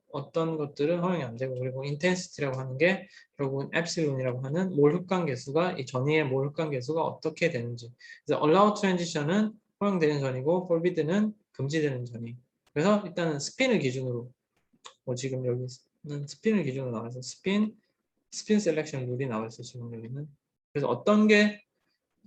A: 어떤 것들은 허용이 안 되고 그리고 인텐시티라고 하는 게 결국은 엡실론이라고 하는 몰 흡관 계수가 이 전이의 몰 흡관 계수가 어떻게 되는지. 그래서 allow transition은 허용되는 전이고 forbid는 금지되는 전이. 그래서 일단은 스핀을 기준으로 뭐 지금 여기는 스핀을 기준으로 나와서 스핀 셀렉션 룰이 나와 있어요. 지금 여기는. 그래서 어떤 게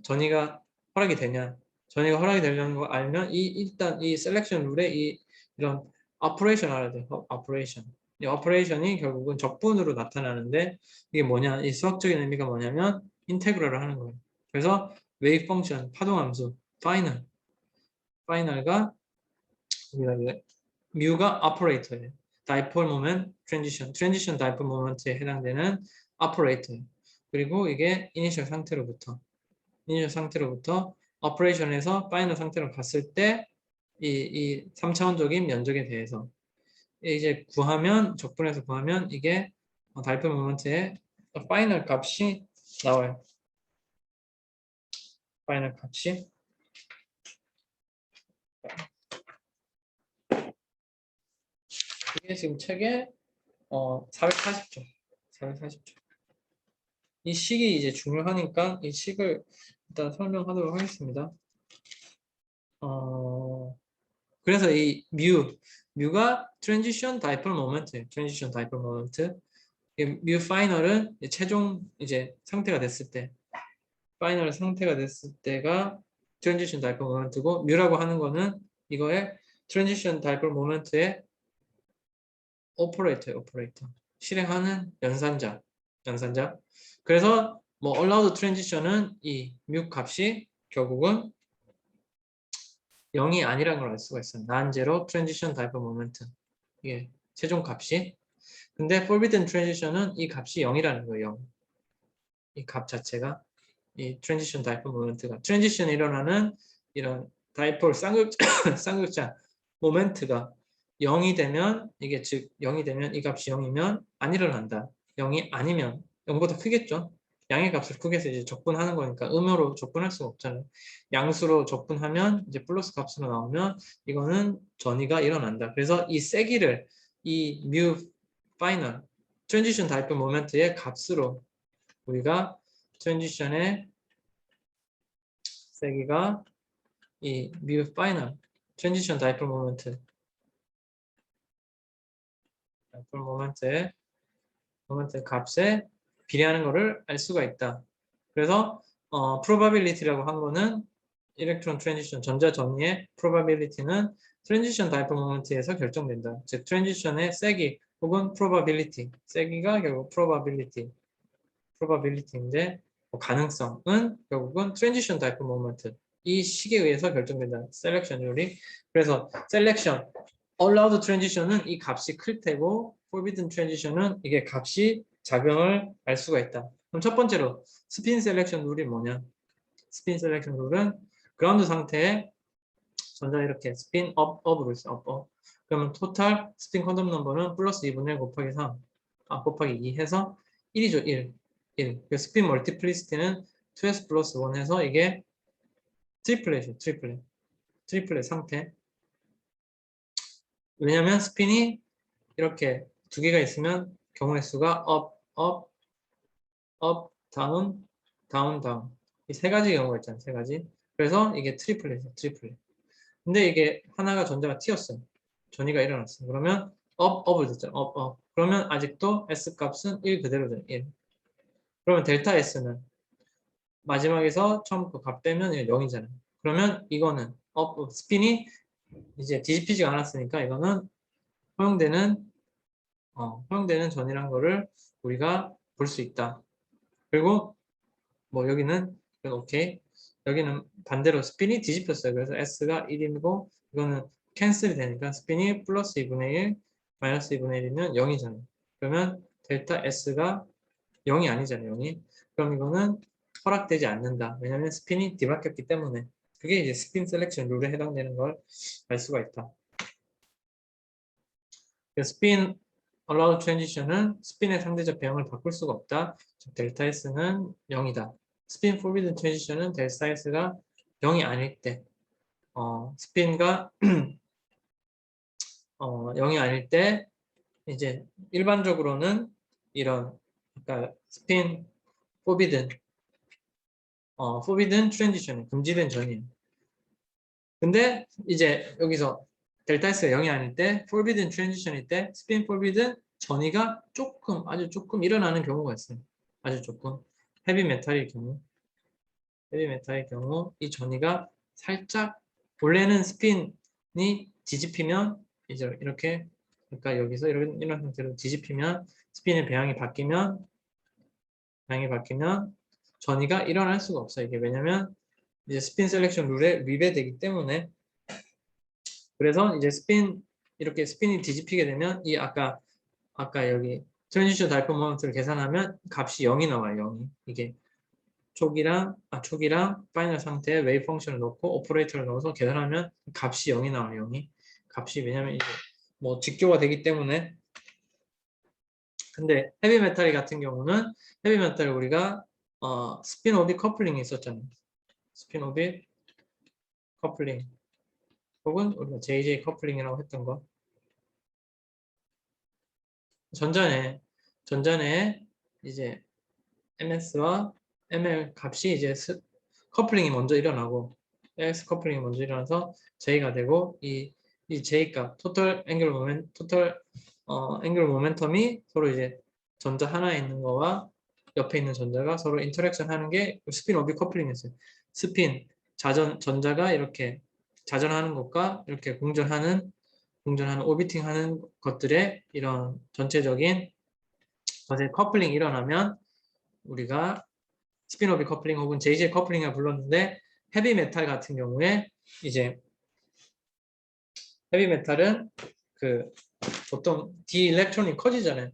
A: 전이가 허락이 되냐? 전이가 허락이 되려는 거 알면 일단 이 셀렉션 룰의 이런 오퍼레이션 알아야 돼. 오퍼레이션. 이 오퍼레이션이 결국은 적분으로 나타나는데 이게 뭐냐? 이 수학적인 의미가 뭐냐면 인테그럴을 하는 거예요. 그래서 웨이브 펑션, 파동함수, 파이널과 우리가 이제 뮤가 오퍼레이터예요. dipole moment transition dipole moment에 해당되는 operator. 그리고 이게 initial 상태로부터 operation에서 final 상태로 갔을 때 이 3차원적인 면적에 대해서 이제 적분해서 구하면 이게 dipole moment의 final 값이 나와요. final 값이 이게 지금 책에 440조. 440조. 이 식이 이제 중요하니까 이 식을 일단 설명하도록 하겠습니다. 그래서 이 뮤가 transition dipole moment, transition dipole moment. 뮤 파이널은 최종 이제 상태가 됐을 때, 파이널 상태가 됐을 때가 transition dipole moment고, 뮤라고 하는 거는 이거의 transition dipole moment의 오퍼레이터 실행하는 연산자. 그래서 뭐 allowed transition은 이 뮤 값이 결국은 0이 아니라는 걸 알 수가 있어요. non-zero transition dipole moment. 이게 최종 값이. 근데 forbidden transition은 이 값이 0이라는 거예요. 이 값 자체가 이 transition dipole moment가 transition이 일어나는 이런 dipole 쌍극자 모멘트가 0이 되면 이게 즉 0이 되면 이 값이 0이면 안 일어난다. 0이 아니면 0보다 크겠죠. 양의 값을 크게 해서 이제 적분하는 거니까 음으로 적분할 수가 없잖아요. 양수로 적분하면 이제 플러스 값으로 나오면 이거는 전이가 일어난다. 그래서 이 세기를 이 뮤 파이널 트랜지션 dipole 모멘트의 값으로 우리가 트랜지션의 세기가 이 뮤 파이널 트랜지션 dipole 모멘트의 값에 비례하는 것을 알 수가 있다. 그래서 probability라고 한 거는 일렉트론 트랜지션 전자 전이의 probability는 트랜지션 dipole moment에서 결정된다. 즉 트랜지션의 세기 혹은 probability, 세기가 결국 probability인데 가능성은 결국은 트랜지션 dipole moment 이 식에 의해서 결정된다. 셀렉션율이. 그래서 셀렉션 allowed transition은 이 값이 클 테고 forbidden transition은 이게 값이 작용을 알 수가 있다. 그럼 첫 번째로 스핀 셀렉션 룰이 뭐냐? 스핀 셀렉션 룰은 그라운드 상태에 전자 이렇게 스핀 업으로 있어. 업. 그러면 토탈 스핀 퀀텀 넘버는 플러스 2분의 1 곱하기 3 곱하기 2 해서 1이죠. 1. 그 스핀 멀티플리시티는 2s 플러스 1 해서 이게 트리플렛 상태. 왜냐면 스핀이 이렇게 두 개가 있으면 경우의 수가 업, 다운. 이 세 가지 경우가 있잖아요. 세 가지. 그래서 이게 트리플렛. 근데 이게 하나가 전자가 튀었어요. 전이가 일어났어요. 그러면 업을 듣죠. 업. 그러면 아직도 S 값은 1 그대로죠. 1. 그러면 델타 S는 마지막에서 처음 그 값 빼면 0이잖아요. 그러면 이거는 스핀이 이제 뒤집히지가 않았으니까 이거는 허용되는 전이란 거를 우리가 볼 수 있다. 그리고 뭐 여기는 이건 오케이. 여기는 반대로 스핀이 뒤집혔어요. 그래서 S가 1이고 이거는 캔슬이 되니까 스핀이 플러스 2분의 1, 마이너스 2분의 1이면 0이잖아요. 그러면 델타 S가 0이 아니잖아요. 0이. 그럼 이거는 허락되지 않는다. 왜냐하면 스핀이 뒤바뀌었기 때문에. 그게 이제 스핀 셀렉션 룰에 해당되는 걸 알 수가 있다. 스핀 allowed transition은 스핀의 상대적 배형을 바꿀 수가 없다. 즉 델타 S는 0이다. 스핀 forbidden transition은 델타 S가 0이 아닐 때 스핀과 0이 아닐 때 이제 일반적으로는 이런 그러니까 스핀 forbidden transition 금지된 전이에요. 근데 이제 여기서 델타 S가 0이 아닐 때 forbidden transition일 때 스핀 forbidden 전이가 아주 조금 일어나는 경우가 있어요. 아주 조금 헤비 메탈일 경우 이 전이가 살짝 원래는 스핀이 뒤집히면 이제 이렇게 그러니까 여기서 이런 상태로 뒤집히면 스핀의 배양이 바뀌면 전이가 일어날 수가 없어요. 이게 왜냐면 이제 스핀 셀렉션 룰에 위배되기 때문에. 그래서 이제 스핀 이렇게 스핀이 뒤집히게 되면 이 아까 여기 트랜지션 다이포 모먼트를 계산하면 값이 0이 나와요. 0이. 이게 촉이랑 파이널 상태에 웨이브 펑션을 넣고 오퍼레이터를 넣어서 계산하면 값이 0이 나와요. 0이. 값이 왜냐면 이제 뭐 직교가 되기 때문에. 근데 헤비메탈 같은 경우는 헤비메탈 우리가 스핀 오빗 커플링이 있었잖아요. 스핀 오빗 커플링 혹은 우리가 JJ 커플링이라고 했던 거. 전자에 이제 MS와 ML 값이 이제 커플링이 먼저 일어나고 LX 커플링이 먼저 일어나서 J가 되고 이 J 값 토탈 앵귤 모멘텀이 서로 이제 전자 하나에 있는 거와 옆에 있는 전자가 서로 인터랙션 하는 게 스핀 오비 커플링이었어요. 스핀 전자가 이렇게 자전하는 것과 이렇게 공전하는 오비팅 하는 것들의 이런 전체적인 것의 커플링이 일어나면 우리가 스피노비 커플링 혹은 JJ 커플링이라 불렀는데 헤비 메탈 같은 경우에 이제 헤비 메탈은 그 보통 D 일렉트론이 커지잖아요.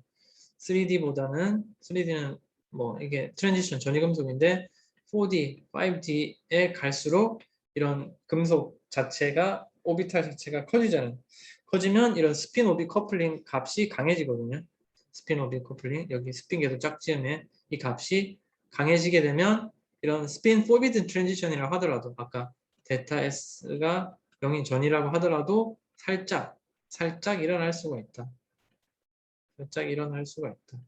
A: 3D는 뭐 이게 트랜지션 전위금속인데 4D, 5D에 갈수록 이런 금속 자체가 오비탈 자체가 커지잖아요. 커지면 이런 스핀 오비 커플링 값이 강해지거든요. 스핀 오비 커플링 여기 스핀 계속 짝지으면 이 값이 강해지게 되면 이런 스핀 포비든 트랜지션이라고 하더라도 아까 데타 S가 0인 전이라고 하더라도 살짝 일어날 수가 있다. 살짝 일어날 수가 있다.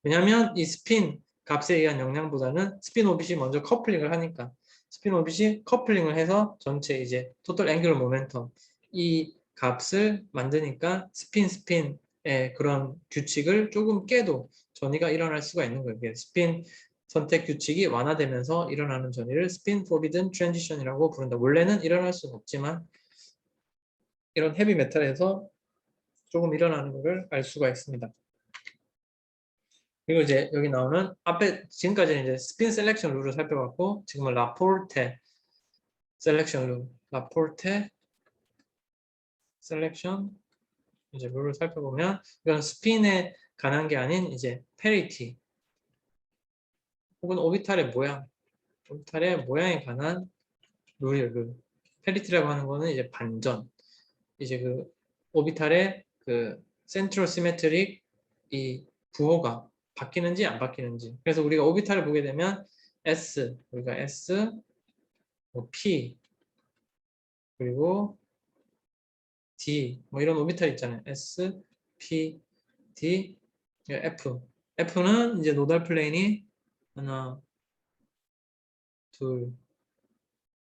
A: 왜냐하면 이 스핀 값에 의한 영향보다는 스핀 오빗이 먼저 커플링을 하니까 스핀 오빗이 커플링을 해서 전체 이제 토탈 앵귤러 모멘텀 이 값을 만드니까 스핀의 그런 규칙을 조금 깨도 전이가 일어날 수가 있는 거예요. 스핀 선택 규칙이 완화되면서 일어나는 전이를 스핀 포비든 트랜지션이라고 부른다. 원래는 일어날 수는 없지만 이런 헤비 메탈에서 조금 일어나는 것을 알 수가 있습니다. 그리고 이제 여기 나오는 앞에 지금까지는 이제 스핀 셀렉션 룰을 살펴봤고 지금은 라포르테 셀렉션 룰, 라포르테 셀렉션 이제 룰을 살펴보면 이건 스핀에 관한 게 아닌 이제 페리티 혹은 오비탈의 모양에 관한 룰이에요. 룰. 페리티라고 하는 거는 이제 반전. 이제 그 오비탈의 그 센트럴 시메트릭 이 부호가 바뀌는지 안 바뀌는지. 그래서 우리가 오비탈을 보게 되면 우리가 S, 뭐 P, 그리고 D, 뭐 이런 오비탈 있잖아요. S, P, D, F. F는 이제 노달 플레인이 하나, 둘,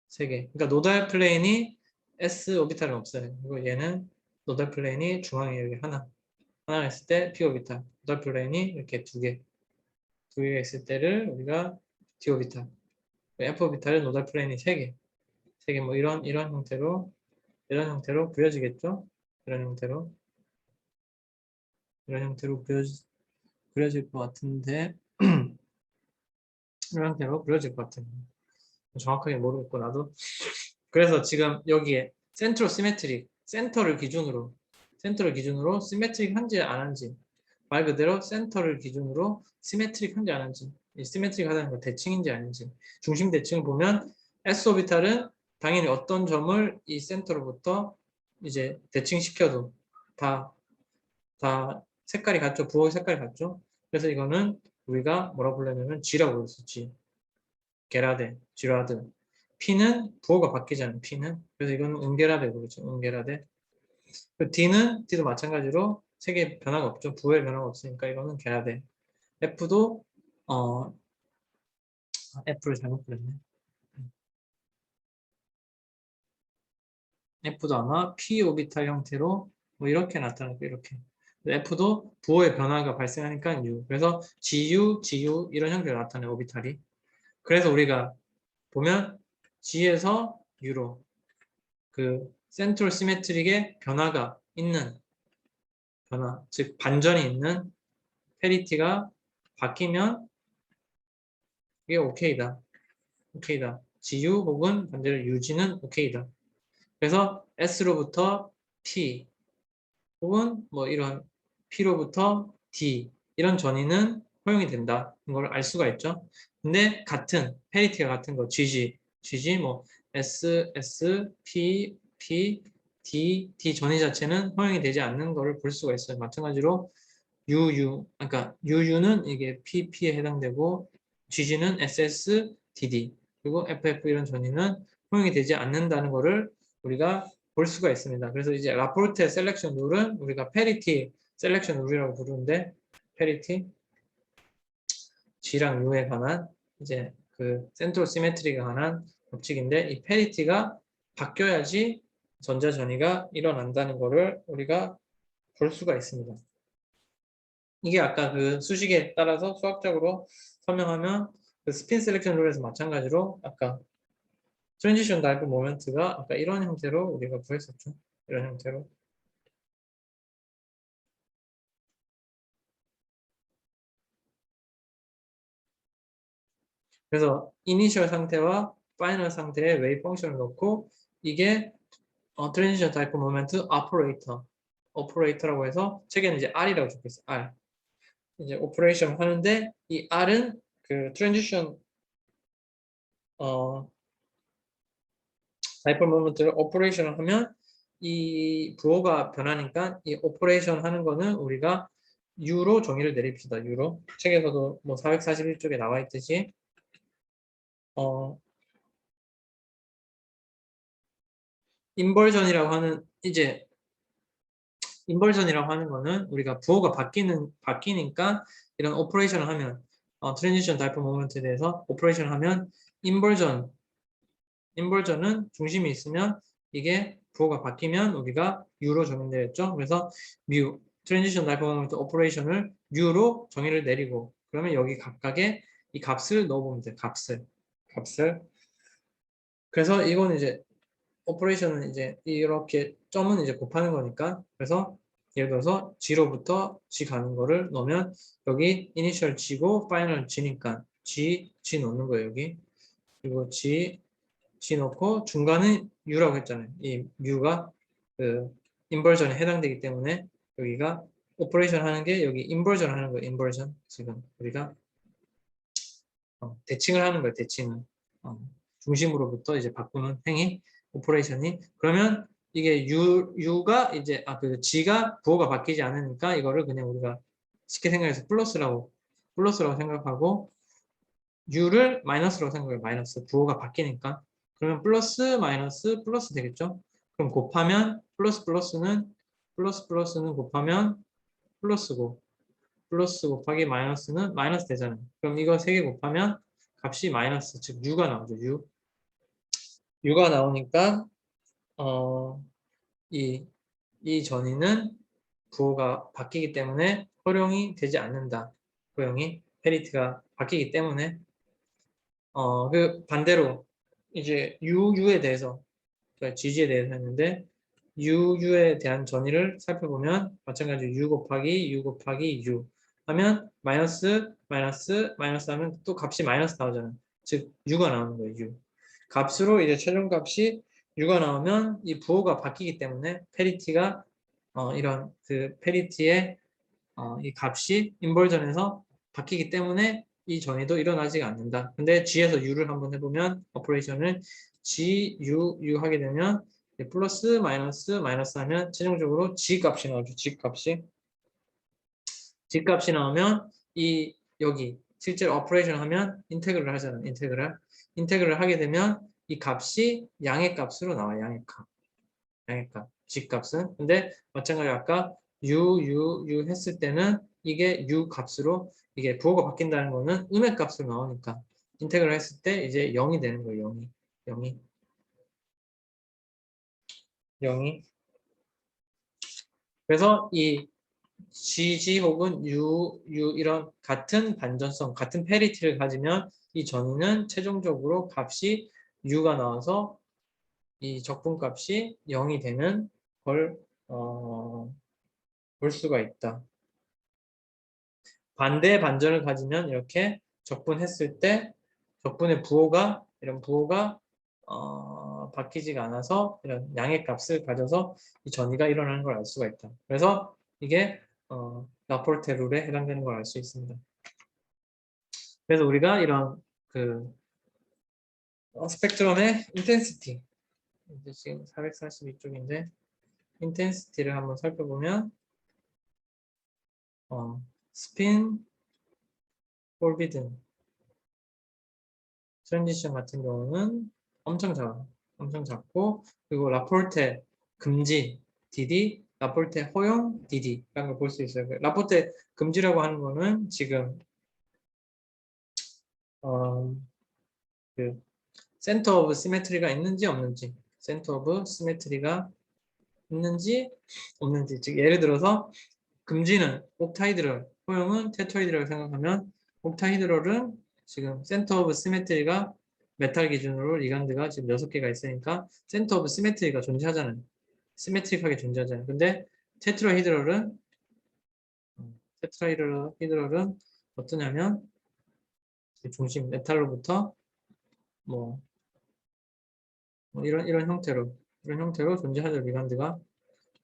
A: 세 개. 그러니까 노달 플레인이 S 오비탈은 없어요. 그리고 얘는 노달 플레인이 중앙에 여기 하나 있을 때 P 오비탈. 노달 플레인이 이렇게 두 개가 있을 때를 우리가 D 오비탈. F 오비탈은 노달 플레인이 세 개 뭐 이런 형태로 그려지겠죠? 이런 형태로 그려질 것 같은데 이런 형태로 그려질 것 같아요. 정확하게 모르겠고 나도. 그래서 지금 여기에 센트럴 시메트릭 센터를 기준으로 시메트릭 한지 안 한지 말 그대로 센터를 기준으로 시메트릭 한지 안 한지 이 시메트릭 하다는 건 대칭인지 아닌지 중심 대칭을 보면 S 오비탈은 당연히 어떤 점을 이 센터로부터 이제 대칭시켜도 다 색깔이 같죠. 부호의 색깔이 같죠. 그래서 이거는 우리가 뭐라 부르냐면 G라고 불렀어. G. 게라데, 지라드. P는 부호가 바뀌잖아요. P는. 그래서 이거는 은게라데 그러죠. 은게라데. D도 마찬가지로 색의 변화가 없죠. 부호의 변화가 없으니까 이거는 게라데. F도 F를 잘못 그렸네. F도 아마 P 오비탈 형태로 뭐 이렇게 나타나고 이렇게. F도 부호의 변화가 발생하니까 U. 그래서 GU 이런 형태로 나타나요. 오비탈이. 그래서 우리가 보면 G에서 U로 그 센트럴 시메트릭의 변화가 있는 즉 반전이 있는 페리티가 바뀌면 이게 오케이다. GU 혹은 반대로 UG는 오케이다. 그래서 S로부터 P 혹은 뭐 이런 P로부터 D 이런 전위는 허용이 된다. 이걸 알 수가 있죠. 근데 같은 페리티가 같은 거 GG 뭐 S, P, D 전위 자체는 허용이 되지 않는 거를 볼 수가 있어요. 마찬가지로 그러니까 UU는 이게 PP에 해당되고 GG는 DD 그리고 FF 이런 전위는 허용이 되지 않는다는 거를 우리가 볼 수가 있습니다. 그래서 이제 라포르테 셀렉션 룰은 우리가 페리티 셀렉션 룰이라고 부르는데 페리티 G랑 U에 관한 이제 그 센트럴 시메트리에 관한 법칙인데 이 페리티가 바뀌어야지 전자 전위가 일어난다는 거를 우리가 볼 수가 있습니다. 이게 아까 그 수식에 따라서 수학적으로 설명하면 그 스핀 셀렉션 룰에서 마찬가지로 아까 트랜지션 다이브 모멘트가 아까 이런 형태로 우리가 구했었죠. 이런 형태로. 그래서 이니셜 상태와 파이널 상태의 웨이브 펑션을 넣고 이게 트랜지션 다이브 모멘트 오퍼레이터라고 해서 책에는 이제 R이라고 적혀 있어요. R. 이제 오퍼레이션 하는데 이 R은 그 트랜지션 다이폴 모먼트를 오퍼레이션을 하면 이 부호가 변하니까 이 오퍼레이션 하는 거는 우리가 U로 정의를 내립시다. U로. 책에서도 뭐 441쪽에 나와 있듯이 어, 인버전이라고 하는 이제 인버전이라고 하는 거는 우리가 부호가 바뀌니까 이런 오퍼레이션을 하면 트랜지션 다이폴 모먼트에 대해서 오퍼레이션을 하면 인버전 인버전은 중심이 있으면 이게 부호가 바뀌면 우리가 U로 정의되었죠. 그래서 뮤 트랜지션 다이퍼 모먼트 오퍼레이션을 U로 정의를 내리고 그러면 여기 각각의 이 값을 넣어보면 돼. 값을. 그래서 이거는 이제 오퍼레이션은 이제 이렇게 점은 이제 곱하는 거니까 그래서 예를 들어서 G로부터 G 가는 거를 넣으면 여기 이니셜 G고 파이널 G니까 G 넣는 거예요. 여기. 그리고 G 넣고 중간은 U라고 했잖아요. 이 U가 그 인버전에 해당되기 때문에 여기가 오퍼레이션 하는 게 여기 인버전 하는 거예요. 인버전 지금 우리가 대칭을 하는 거예요. 대칭을 중심으로부터 이제 바꾸는 행위 오퍼레이션이 그러면 이게 U가 이제 그 G가 부호가 바뀌지 않으니까 이거를 그냥 우리가 쉽게 생각해서 플러스라고 생각하고 U를 마이너스라고 생각해요. 마이너스 부호가 바뀌니까 그러면 플러스 되겠죠? 그럼 곱하면 플러스는 곱하면 플러스고 플러스 곱하기 마이너스는 마이너스 되잖아요. 그럼 이거 세 개 곱하면 값이 마이너스 즉 U가 나오죠. U가 나오니까 어, 이, 이 전위는 부호가 바뀌기 때문에 활용이 되지 않는다. 허용이 페리트가 바뀌기 때문에 그 반대로 이제 UU에 대해서 그러니까 GG에 대해서 했는데 UU에 대한 전위를 살펴보면 마찬가지로 U 곱하기 U 하면 마이너스 하면 또 값이 마이너스 나오잖아요. 즉 U가 나오는 거예요. U. 값으로 이제 최종값이 U가 나오면 이 부호가 바뀌기 때문에 페리티가 이런 그 페리티의 이 값이 인버전에서 바뀌기 때문에 이 전위도 일어나지 않는다. 근데 G에서 U를 한번 해보면 오퍼레이션을 U 하게 되면 플러스 마이너스 하면 최종적으로 G 값이 나오죠. G 값이 나오면 이 여기 실제로 오퍼레이션 하면 인테그를 하잖아요. 인테그를 하게 되면 이 값이 양의 값으로 나와요. 양의 값. G 값은. 근데 마찬가지로 아까 U 했을 때는 이게 U 값으로 이게 부호가 바뀐다는 거는 음의 값으로 나오니까 인테그를 했을 때 이제 0이 되는 거예요. 0이. 그래서 이 GG 혹은 U 이런 같은 반전성, 같은 페리티를 가지면 이 전위는 최종적으로 값이 U가 나와서 이 적분값이 0이 되는 걸 볼 수가 있다. 반대의 반전을 가지면 이렇게 적분했을 때 적분의 부호가 이런 부호가 바뀌지가 않아서 이런 양의 값을 가져서 이 전이가 일어나는 걸 알 수가 있다. 그래서 이게 라포르테 룰에 해당되는 걸 알 수 있습니다. 그래서 우리가 이런 그 스펙트럼의 인텐시티, 이제 지금 442쪽인데 인텐시티를 한번 살펴보면 스핀 폴비든 트랜지션 같은 경우는 엄청 작고, 그리고 라포르테 금지 DD, 라포르테 허용 DD라는 걸 볼 수 있어요. 라포르테 금지라고 하는 거는 지금 그 센터 오브 시메트리가 있는지 없는지, 센터 오브 시메트리가 있는지 없는지, 즉 예를 들어서 금지는 옥타이드럴, 허용은 테트라이드럴 생각하면 옥타이드럴은 지금 센터 오브 시메트리가 메탈 기준으로 리간드가 지금 6개가 있으니까 센터 오브 시메트리가 존재하잖아요. 시메트릭하게 존재하잖아요. 근데 테트라히드럴은 테트라히드럴은 어떠냐면 중심 메탈로부터 뭐 이런 형태로 존재하죠, 리간드가.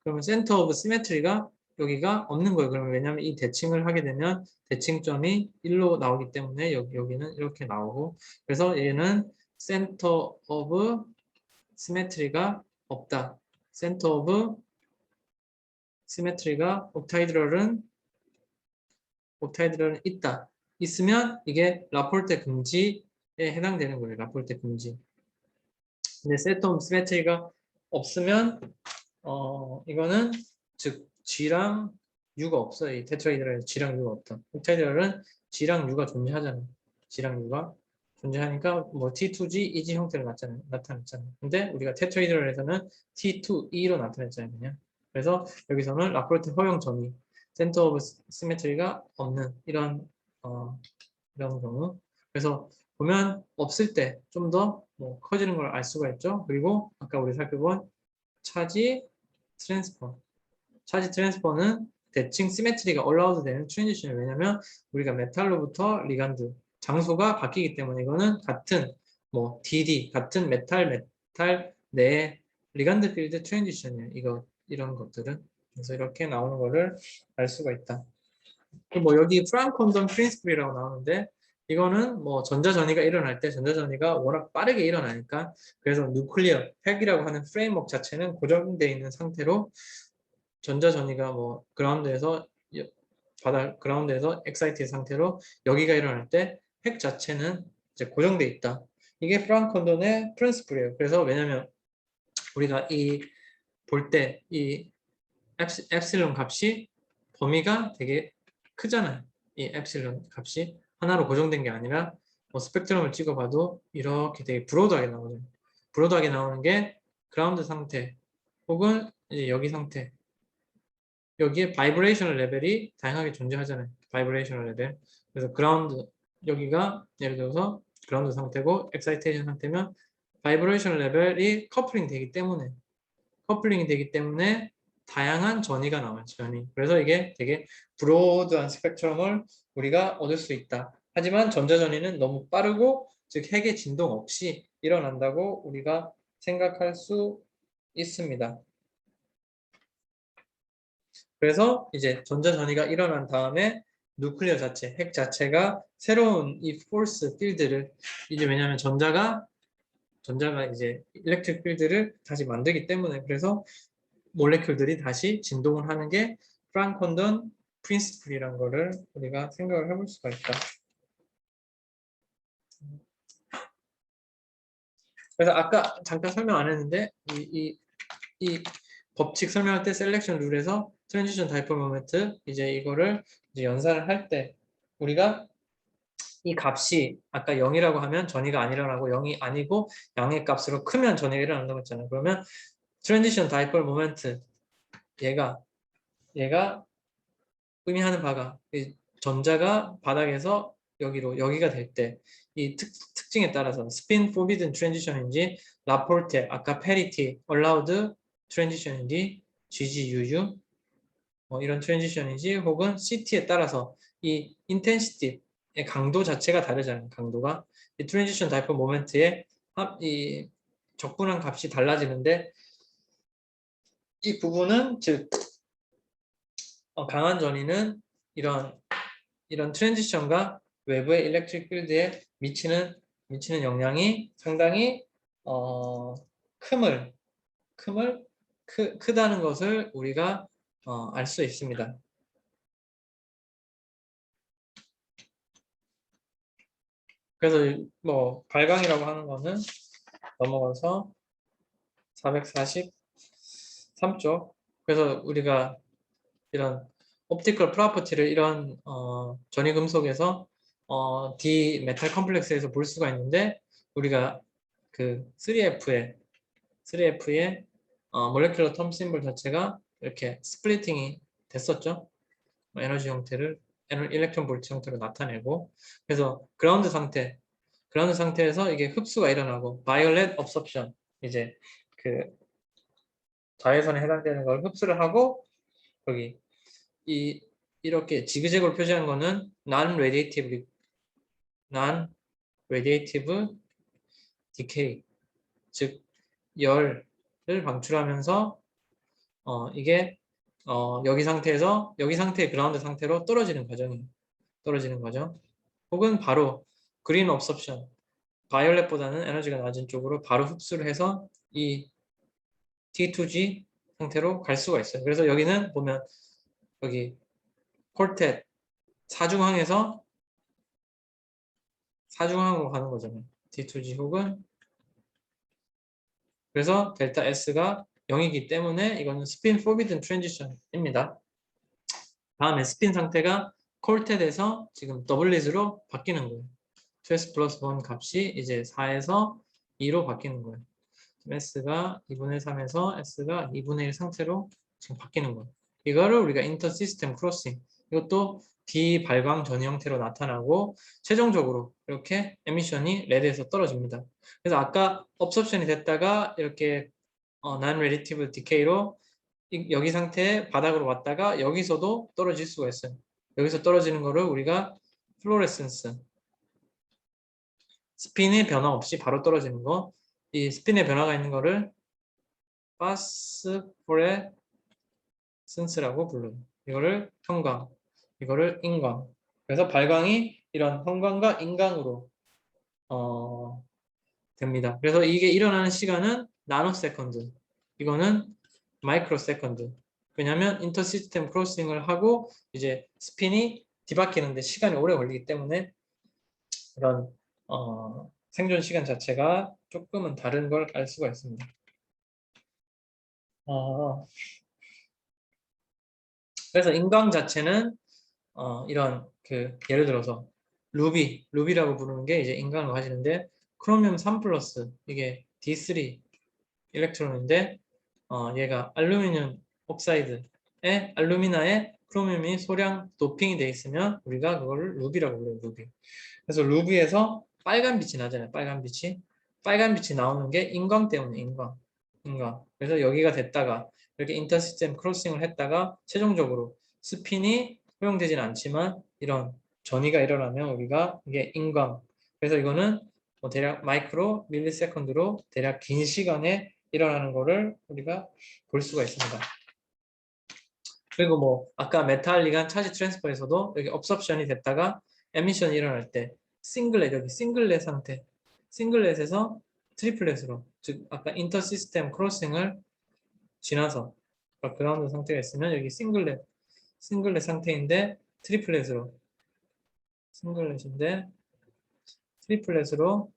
A: 그러면 센터 오브 시메트리가 여기가 없는 거예요. 그러면 왜냐하면 이 대칭을 하게 되면 대칭점이 1로 나오기 때문에 여기는 이렇게 나오고, 그래서 얘는 센터 오브 시메트리가 없다. 센터 오브 시메트리가 옥타이드럴은 있다. 있으면 이게 라포르테 금지에 해당되는 거예요. 라포르테 금지. 근데 센터 오브 시메트리가 없으면 이거는 즉 G랑 U가 없어요. 이 테트라이드럴에 G랑 U가 없다. 옥타이드럴은 G랑 U가 존재하잖아요. G랑 U가 존재하니까 뭐 T2G, EG 형태로 나타났잖아요. 근데 우리가 테트라이드럴에서는 T2E로 나타냈잖아요. 그냥. 그래서 여기서는 라포르테 허용 전이 센터 오브 시메트리가 없는 이런 경우. 그래서 보면 없을 때 좀 더 뭐 커지는 걸 알 수가 있죠. 그리고 아까 우리 살펴본 차지 트랜스퍼는 대칭 시메트리가 올라와도 되는 트랜지션이에요. 왜냐면 우리가 메탈로부터 리간드 장소가 바뀌기 때문에 이거는 같은 뭐 DD 같은 메탈 내 리간드 필드 트랜지션이에요. 이런 것들은. 그래서 이렇게 나오는 거를 알 수가 있다. 뭐 여기 프랑크 콘돈 프린시플이라고 나오는데 이거는 뭐 전자전이가 일어날 때 전자전이가 워낙 빠르게 일어나니까, 그래서 뉴클리어 핵이라고 하는 프레임워크 자체는 고정되어 있는 상태로 전자전이가 뭐 그라운드에서 엑사이티드 상태로 여기가 일어날 때 핵 자체는 이제 고정되어 있다. 이게 프랑크 콘돈의 프린시플이에요. 그래서 왜냐면 우리가 이 볼 때 이 엡실론 값이 범위가 되게 크잖아요. 이 엡실론 값이 하나로 고정된 게 아니라 뭐 스펙트럼을 찍어봐도 이렇게 되게 브로드하게 나오죠. 브로드하게 나오는 게 그라운드 상태 혹은 이제 여기 상태, 여기에 바이브레이셔널 레벨이 다양하게 존재하잖아요. 바이브레이셔널 레벨. 그래서 그라운드, 여기가 예를 들어서 그라운드 상태고 엑사이테이션 상태면 바이브레이셔널 레벨이 커플링이 되기 때문에 다양한 전이가 나와요. 전이. 그래서 이게 되게 브로드한 스펙트럼을 우리가 얻을 수 있다. 하지만 전자전이는 너무 빠르고 즉 핵의 진동 없이 일어난다고 우리가 생각할 수 있습니다. 그래서 이제 전자전이가 일어난 다음에 누클리어 자체, 핵 자체가 새로운 이 포스 필드를, 이제 왜냐하면 전자가 이제 일렉트릭 필드를 다시 만들기 때문에, 그래서 몰레큘들이 다시 진동을 하는 게 프랑크 콘돈 프린시플이라는 거를 우리가 생각을 해볼 수가 있다. 그래서 아까 잠깐 설명 안 했는데 이 법칙 설명할 때 셀렉션 룰에서 트랜지션 다이폴 모멘트 이제 이거를 이제 연산을 할 때 우리가 이 값이 아까 0이라고 하면 전이가 안 일어나고 0이 아니고 양의 값으로 크면 전이가 일어난다고 했잖아요. 그러면 트랜지션 다이폴 모멘트 얘가 의미하는 바가 이 전자가 바닥에서 여기가 될 때 이 특징에 따라서 스핀 포비든 트랜지션인지 라포르테 아까 페리티 얼라우드 트랜지션인지 GGUU 이런 트랜지션인지 혹은 CT에 따라서 이 인텐시티의 강도 자체가 다르잖아요. 강도가 이 트랜지션 다이폴 모멘트의 이 적분한 값이 달라지는데 이 부분은 즉 강한 전위는 이런 트랜지션과 외부의 일렉트릭 필드에 미치는 영향이 상당히 어, 큼을 크다는 것을 우리가 알 수 있습니다. 그래서 뭐 발광이라고 하는 거는 넘어가서 443쪽. 그래서 우리가 이런 옵티컬 프로퍼티를 이런 전위 금속에서 D 메탈 컴플렉스에서 볼 수가 있는데 우리가 그 3F의 몰레큘러 텀 심볼 자체가 이렇게 스플리팅이 됐었죠. 에너지 형태를 일렉트론 볼트 형태로 나타내고 그래서 그라운드 상태에서 이게 흡수가 일어나고 바이올렛 업섭션 이제 그 자외선에 해당되는 걸 흡수를 하고 여기 이렇게 지그재그로 표시한 거는 non-radiative decay 즉 열을 방출하면서 이게 여기 상태의 그라운드 상태로 떨어지는 과정 혹은 바로 그린 업섭션 바이올렛보다는 에너지가 낮은 쪽으로 바로 흡수를 해서 이 T2G 상태로 갈 수가 있어요. 그래서 여기는 보면 여기 콜텟 사중항으로 가는 거잖아요. T2G 혹은 그래서 델타 S가 0이기 때문에 이거는 스핀 포비든 트랜지션입니다. 다음에 스핀 상태가 콜텟에서 지금 더블릿으로 바뀌는 거예요. 2S 플러스 1 값이 이제 4에서 2로 바뀌는 거예요. S가 2분의 3에서 S가 2분의 1 상태로 지금 바뀌는 거예요. 이거를 우리가 인터 시스템 크로싱 이것도 비발광 전이 형태로 나타나고 최종적으로 이렇게 에미션이 레드에서 떨어집니다. 그래서 아까 업섭션이 됐다가 이렇게 non-radiative decay로 여기 상태에 바닥으로 왔다가 여기서도 떨어질 수가 있어요. 여기서 떨어지는 거를 우리가 플로레센스 스핀의 변화 없이 바로 떨어지는 거 이 스핀의 변화가 있는 거를 파스포레센스라고 불러요. 이거를 형광, 이거를 인광. 그래서 발광이 이런 형광과 인광으로 됩니다. 그래서 이게 일어나는 시간은 나노 세컨드. 이거는 마이크로 세컨드. 왜냐하면 인터 시스템 크로싱을 하고 이제 스핀이 뒤바뀌는데 시간이 오래 걸리기 때문에 이런 생존 시간 자체가 조금은 다른 걸 알 수가 있습니다. 그래서 인광 자체는 이런 그 예를 들어서 루비라고 부르는 게 이제 인광을 가지는데 크로미움 3 플러스 이게 D3 일렉트론인데 얘가 알루미늄 옥사이드에 알루미나에 크로미움이 소량 도핑이 돼 있으면 우리가 그거를 루비라고 불러요. 루비. 그래서 루비에서 빨간 빛이 나잖아요. 빨간 빛이 나오는 게 인광 때문에 인광. 그래서 여기가 됐다가 이렇게 인터시스템 크로싱을 했다가 최종적으로 스핀이 허용되지는 않지만 이런 전이가 일어나면 우리가 이게 인광. 그래서 이거는 뭐 대략 마이크로 밀리세컨드로 대략 긴 시간에 일어나는 거를 우리가 볼 수가 있습니다. 그리고 뭐 아까 메탈 리간 차지 트랜스퍼에서도 여기 업섭션이 됐다가 에미션이 일어날 때 여기 싱글렛 상태 싱글렛에서 트리플렛으로 즉 아까 인터 시스템 크로싱을 지나서 그라운드 상태가 있으면 여기 싱글렛 상태인데 싱글렛인데 트리플렛으로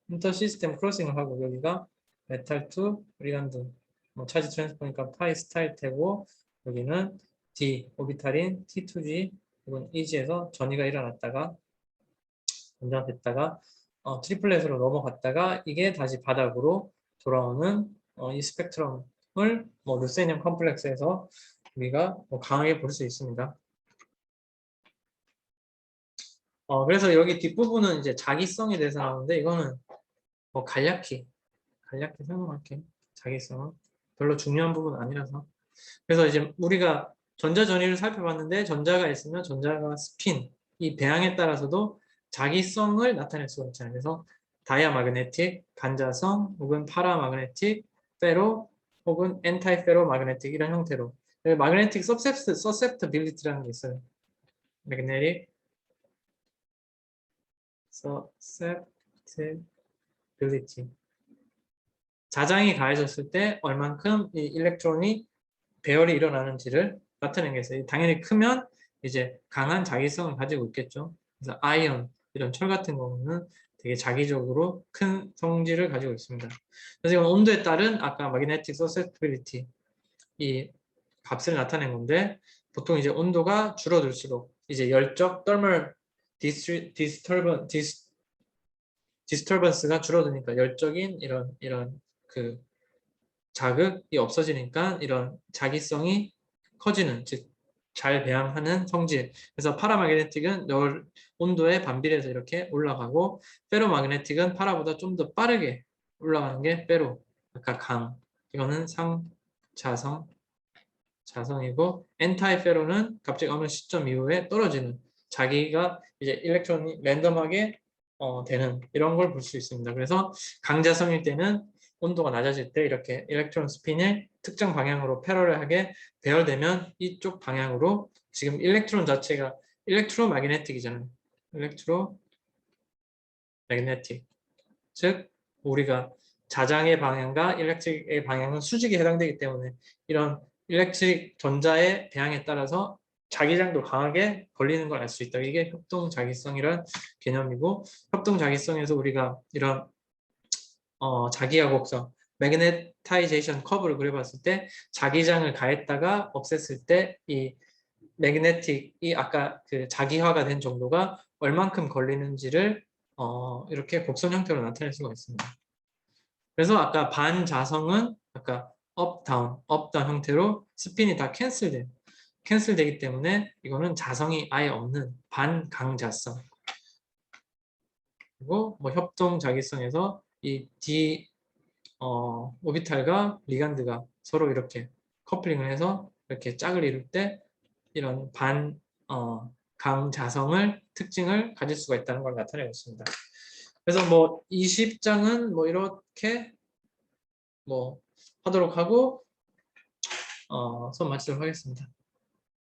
A: 인터 시스템 크로싱을 하고 여기가 메탈 투 리간드 뭐 차지 트랜스퍼니까 파이 스타일 테고 여기는 D 오비탈인 T2G 혹은 EG에서 전이가 일어났다가 연장됐다가 트리플렛으로 넘어갔다가 이게 다시 바닥으로 돌아오는 이 스펙트럼을 뭐 루세늄 컴플렉스에서 우리가 뭐 강하게 볼 수 있습니다. 그래서 여기 뒷부분은 이제 자기성에 대해서 나오는데 이거는 뭐 간략히 설명할게요. 자기성은 별로 중요한 부분은 아니라서. 그래서 이제 우리가 전자 전위를 살펴봤는데 전자가 있으면 전자가 스핀 이 배양에 따라서도 자기성을 나타낼 수가 있잖아요. 그래서 다이아마그네틱, 간자성, 혹은 파라마그네틱, 페로, 혹은 엔타이페로 마그네틱 이런 형태로 마그네틱 서셉터빌리티라는 게 있어요. magnetic susceptibility. 자장이 가해졌을 때 얼만큼 이 일렉트론이 배열이 일어나는지를 나타내는 게 있어요. 당연히 크면 이제 강한 자기성을 가지고 있겠죠. 그래서 아이언, 이런 철 같은 경우는 되게 자기적으로 큰 성질을 가지고 있습니다. 그래서 이건 온도에 따른 아까 magnetic susceptibility 이 값을 나타낸 건데 보통 이제 온도가 줄어들수록 이제 열적 thermal disturbance가 줄어드니까 열적인 이런 그 자극이 없어지니까 이런 자기성이 커지는 즉 잘 배양하는 성질. 그래서 파라마그네틱은 온도에 반비례해서 이렇게 올라가고 페로마그네틱은 파라보다 좀 더 빠르게 올라가는 게 페로. 아까 강. 이거는 자성이고 엔타이 페로는 갑자기 어느 시점 이후에 떨어지는 자기가 이제 일렉트론이 랜덤하게 되는 이런 걸 볼 수 있습니다. 그래서 강자성일 때는 온도가 낮아질 때 이렇게 일렉트론 스핀이 특정 방향으로 패러럴하게 배열되면 이쪽 방향으로 지금 일렉트론 자체가 일렉트로마그네틱이잖아요. 일렉트로마그네틱. 즉 우리가 자장의 방향과 일렉트릭의 방향은 수직에 해당되기 때문에 이런 일렉트릭 전자의 배양에 따라서 자기장도 강하게 걸리는 걸 알 수 있다. 이게 협동자기성이란 개념이고 협동자기성에서 우리가 이런 자기하 곡선 매그네타이제이션 커브를 그려봤을 때 자기장을 가했다가 없앴을 때 이 매그네틱이 아까 그 자기화가 된 정도가 얼만큼 걸리는지를 이렇게 곡선 형태로 나타낼 수가 있습니다. 그래서 아까 반자성은 아까 업다운 형태로 스핀이 다 캔슬되기 때문에 이거는 자성이 아예 없는 반강자성. 그리고 뭐 협동자기성에서 이 오비탈과 리간드가 서로 이렇게 커플링을 해서 이렇게 짝을 이룰 때 이런 강자성을 특징을 가질 수가 있다는 걸 나타내고 있습니다. 그래서 뭐 20장은 뭐 이렇게 뭐 하도록 하고 수업 마치도록 하겠습니다.